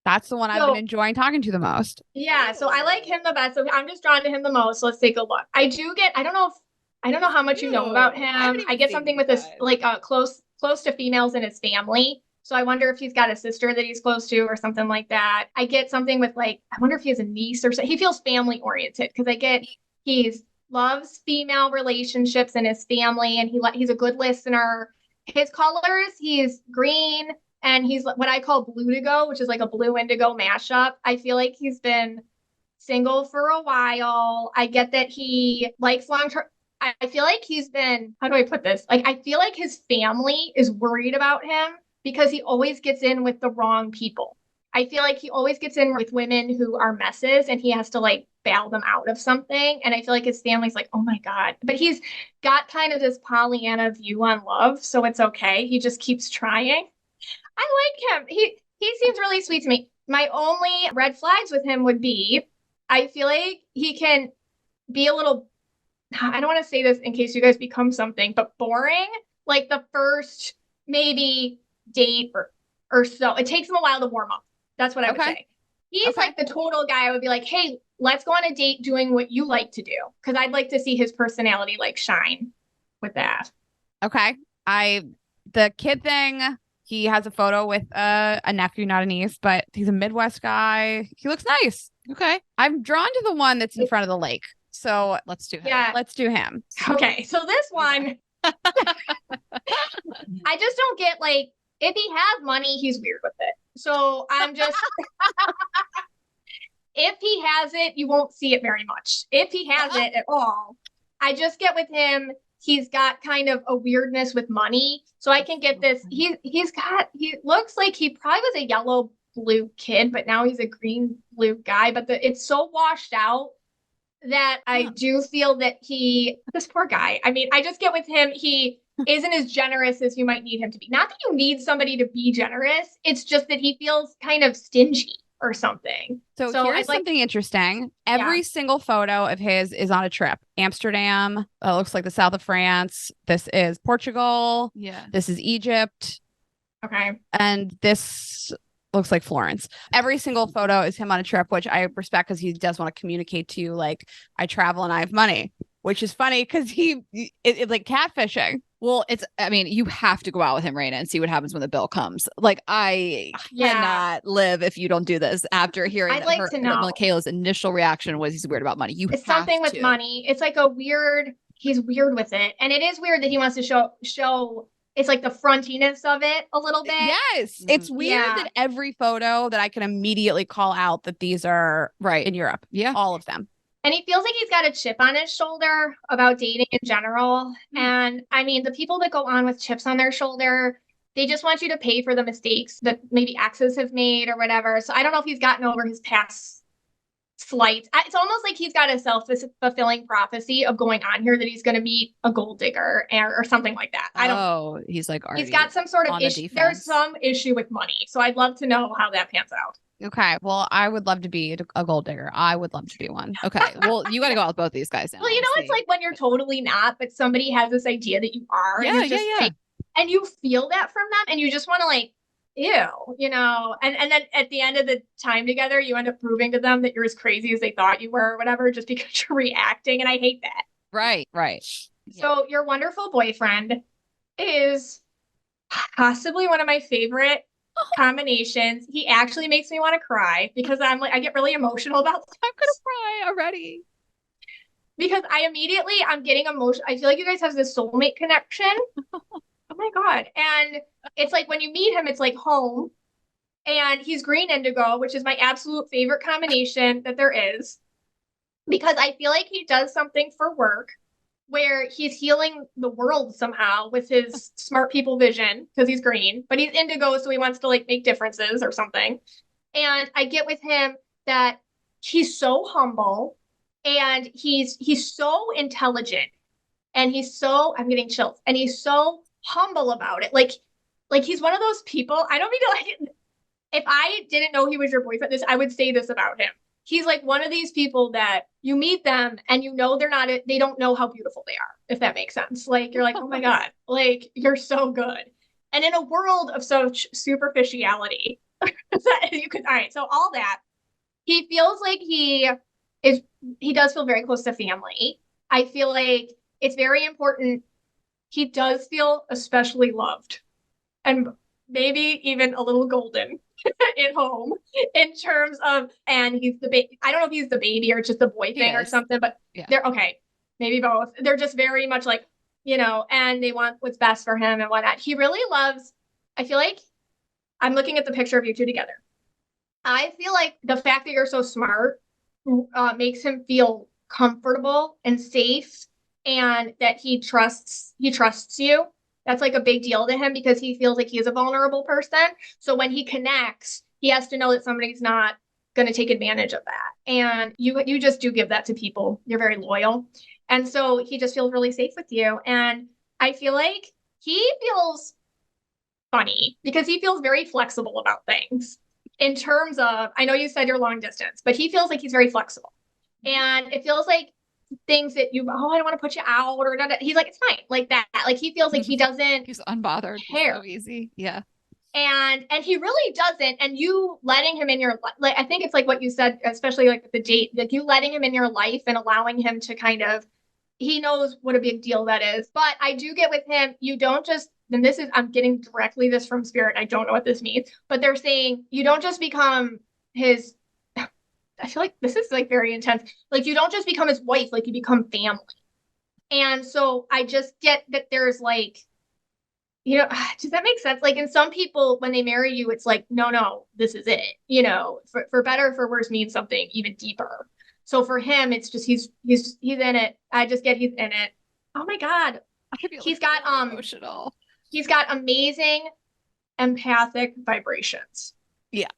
That's the one I've been enjoying talking to the most. Yeah. So I like him the best. So I'm just drawn to him the most. So let's take a look. I don't know how much you know about him. I get something with this, like close to females in his family. So I wonder if he's got a sister that he's close to or something like that. I get something with like, I wonder if he has a niece or something. He feels family oriented because I get he's loves female relationships in his family and he's a good listener. His colors, he's green and he's what I call blue to go, which is like a blue indigo mashup. I feel like he's been single for a while. I get that he likes long-term. I feel like he's been, how do I put this? Like, I feel like his family is worried about him because he always gets in with the wrong people. I feel like he always gets in with women who are messes and he has to like bail them out of something. And I feel like his family's like, oh my God. But he's got kind of this Pollyanna view on love. So it's okay. He just keeps trying. I like him. He seems really sweet to me. My only red flags with him would be, I feel like he can be a little, I don't want to say this in case you guys become something, but boring. Like the first maybe date or so. It takes him a while to warm up. That's what I would say. He's like the total guy I would be like, hey, let's go on a date doing what you like to do. Because I'd like to see his personality like shine with that. Okay. The kid thing, he has a photo with a nephew, not a niece, but he's a Midwest guy. He looks nice. Okay. I'm drawn to the one that's in front of the lake. So Let's do him. Yeah. let's do him. Okay. So this one, I just don't get, like, if he has money, he's weird with it. So I'm just, if he has it, you won't see it very much. If he has it at all, I just get with him, he's got kind of a weirdness with money. So I can get this. He looks like he probably was a yellow blue kid, but now he's a green blue guy. But it's so washed out that I do feel that this poor guy. I mean, I just get with him, he isn't as generous as you might need him to be. Not that you need somebody to be generous. It's just that he feels kind of stingy or something. So here's something interesting. Every single photo of his is on a trip. Amsterdam, looks like the south of France. This is Portugal. Yeah. This is Egypt. Okay. And this looks like Florence. Every single photo is him on a trip, which I respect because he does want to communicate to you, like, I travel and I have money, which is funny because it's like catfishing. Well, you have to go out with him, Rayna, and see what happens when the bill comes. Like, I cannot live if you don't do this. After hearing that Michaela's initial reaction was he's weird about money. It's something with money. It's like he's weird with it. And it is weird that he wants to show it's like the frontiness of it a little bit. Yes. It's weird that every photo that I can immediately call out that these are in Europe. Yeah. All of them. And he feels like he's got a chip on his shoulder about dating in general. And I mean, the people that go on with chips on their shoulder, they just want you to pay for the mistakes that maybe exes have made or whatever. So I don't know if he's gotten over his past slights. It's almost like he's got a self-fulfilling prophecy of going on here that he's going to meet a gold digger or something like that. I don't know. He's like, he's got some sort of issue. There's some issue with money. So I'd love to know how that pans out. Okay. Well, I would love to be a gold digger. I would love to be one. Okay. Well, you got to go out with both these guys now. Well, it's like when you're totally not, but somebody has this idea that you are. Yeah, and like, and you feel that from them and you just want to, like, ew, and then at the end of the time together, you end up proving to them that you're as crazy as they thought you were or whatever, just because you're reacting. And I hate that. Right. So your wonderful boyfriend is possibly one of my favorite combinations. He actually makes me want to cry because I get really emotional about this. I'm gonna cry already because I'm getting emotional. I feel like you guys have this soulmate connection. Oh my God. And it's like when you meet him, it's like home. And he's green indigo, which is my absolute favorite combination that there is. Because I feel like he does something for work where he's healing the world somehow with his smart people vision because he's green, but he's indigo, so he wants to, like, make differences or something. And I get with him that he's so humble and he's so intelligent and I'm getting chills, and he's so humble about it. Like he's one of those people, I don't mean to, if I didn't know he was your boyfriend, I would say this about him. He's like one of these people that you meet them and they don't know how beautiful they are, if that makes sense. Like, you're like, oh my God, like, you're so good. And in a world of such superficiality, all right, so all that, he feels like he does feel very close to family. I feel like it's very important. He does feel especially loved and maybe even a little golden at home in terms of, and he's the baby. I don't know if he's the baby or just the boy thing or something, but they're okay. Maybe both. They're just very much like, and they want what's best for him and whatnot. He really loves, I feel like I'm looking at the picture of you two together. I feel like the fact that you're so smart makes him feel comfortable and safe, and that he trusts you. That's like a big deal to him because he feels like he is a vulnerable person. So when he connects, he has to know that somebody's not going to take advantage of that. And you just do give that to people. You're very loyal. And so he just feels really safe with you. And I feel like he feels funny because he feels very flexible about things in terms of, I know you said you're long distance, but he feels like he's very flexible. And it feels like things that I don't want to put you out or not. He's like, it's fine, like that. Like, he feels like he's unbothered, care. so easy. Yeah. And he really doesn't. And you letting him in your life, like, I think it's like what you said, especially like with the date, like you letting him in your life and allowing him to kind of he knows what a big deal that is. But I do get with him, you don't just, and this is, I'm getting directly this from Spirit. I don't know what this means, but they're saying you don't just become his, I feel like this is like very intense. Like you don't just become his wife, like you become family. And so I just get that there's like, does that make sense? Like in some people, when they marry you, it's like, no, this is it. For better or for worse means something even deeper. So for him, it's just he's in it. I just get he's in it. Oh my God. He's got emotional. He's got amazing empathic vibrations. Yeah.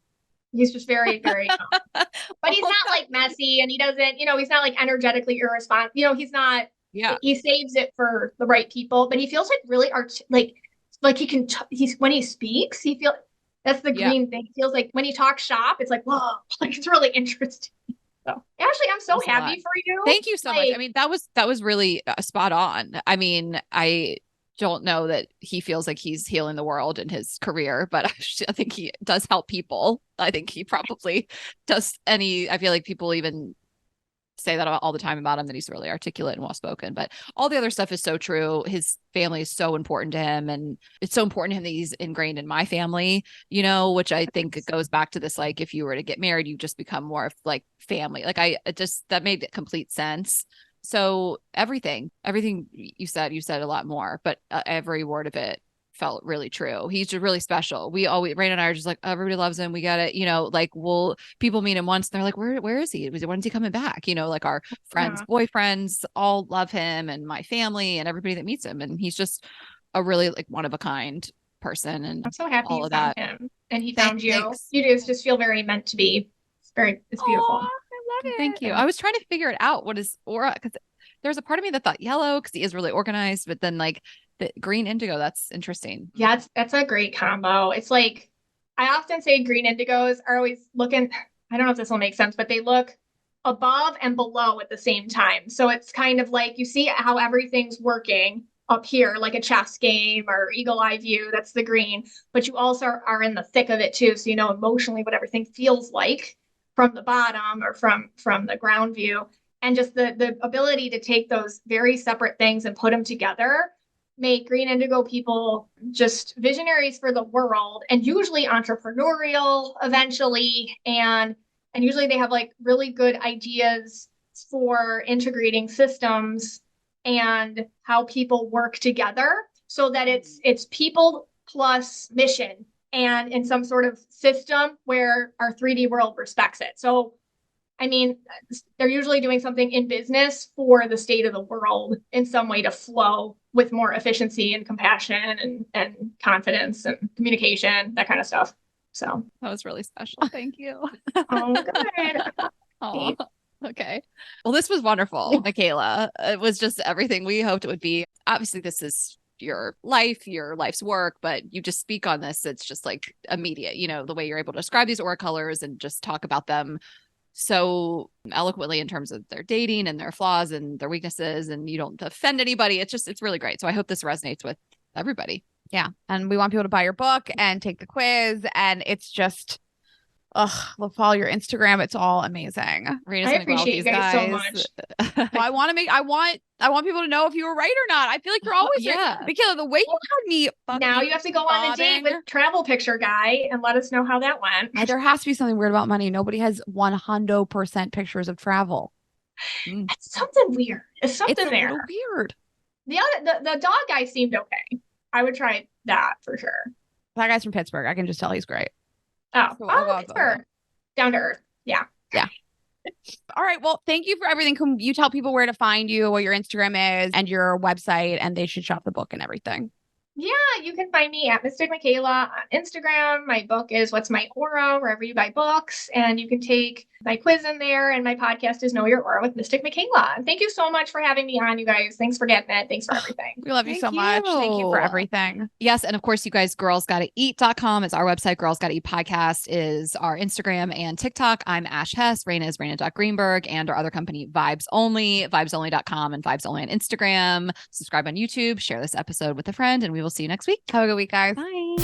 He's just very, very but he's not like messy, and he doesn't, he's not like energetically irresponsible. He's not. Yeah. He saves it for the right people, but he feels like really like he can, he's, when he speaks, he feels, that's the green thing. He feels like when he talks shop, it's like, whoa, like it's really interesting. So Ashley, I'm so happy for you. Thank you so much. I mean, that was really spot on. I mean, I don't know that he feels like he's healing the world in his career, but I think he does help people. I think he probably does I feel like people even say that all the time about him, that he's really articulate and well-spoken, but all the other stuff is so true. His family is so important to him, and it's so important to him that he's ingrained in my family, which I think it goes back to this, like, if you were to get married, you just become more of like family. Like that made complete sense. So everything you said a lot more, but every word of it felt really true. He's just really special. Rayna and I are just like, everybody loves him. We got it. Like people meet him once and they're like, where is he? When's he coming back? Like our friends, boyfriends all love him, and my family and everybody that meets him. And he's just a really like one of a kind person. And I'm so happy all you of found that. him and he found you. Thanks. You just feel very meant to be. It's beautiful. Aww, I love it. Thank you. I was trying to figure it out. What is aura? Because there's a part of me that thought yellow because he is really organized, but then like the green indigo, that's interesting. Yeah, that's a great combo. It's like, I often say green indigos are always looking, I don't know if this will make sense, but they look above and below at the same time. So it's kind of like you see how everything's working up here, like a chess game or eagle eye view, that's the green, but you also are in the thick of it too. So emotionally what everything feels like from the bottom or from the ground view. And just the ability to take those very separate things and put them together make green indigo people just visionaries for the world, and usually entrepreneurial eventually. And usually they have like really good ideas for integrating systems and how people work together so that it's people plus mission and in some sort of system where our 3D world and it. So I mean, they're usually doing something in business for the state of the world in some way to flow with more efficiency and compassion and confidence and communication, that kind of stuff. So that was really special. Thank you. Oh, good. Oh, okay. Well, this was wonderful, Michaela. It was just everything we hoped it would be. Obviously, this is your life's work, but you just speak on this. It's just like immediate, the way you're able to describe these aura colors and just talk about them so eloquently in terms of their dating and their flaws and their weaknesses, and you don't offend anybody. It's really great. So I hope this resonates with everybody. Yeah. And we want people to buy your book and take the quiz. And it's just, we'll follow your Instagram. It's all amazing. I appreciate you guys so much. Well, I want people to know if you were right or not. I feel like you're always right. Michaela, the way you had me now you have to go on a date with travel picture guy and let us know how that went. There has to be something weird about money. Nobody has 100% pictures of travel. It's something weird. It's something there. Weird. The dog guy seemed okay. I would try that for sure. That guy's from Pittsburgh. I can just tell he's great. Pittsburgh. Down to earth. Yeah. All right. Well, thank you for everything. Can you tell people where to find you, what your Instagram is and your website, and they should shop the book and everything? Yeah, you can find me at Mystic Michaela on Instagram. My book is What's My Aura, wherever you buy books. And you can take my quiz in there. And my podcast is Know Your Aura with Mystic Michaela. And thank you so much for having me on, you guys. Thanks for getting it. Thanks for everything. We love you so much. Thank you for everything. Yes. And of course, you guys, girlsgottaeat.com is our website. Girls Gotta Eat podcast is our Instagram and TikTok. I'm Ash Hess. Rayna is Rayna.Greenberg, and our other company, Vibes Only, vibesonly.com and Vibes Only on Instagram. Subscribe on YouTube, share this episode with a friend, and we will see you next week. Have a good week, guys. Bye.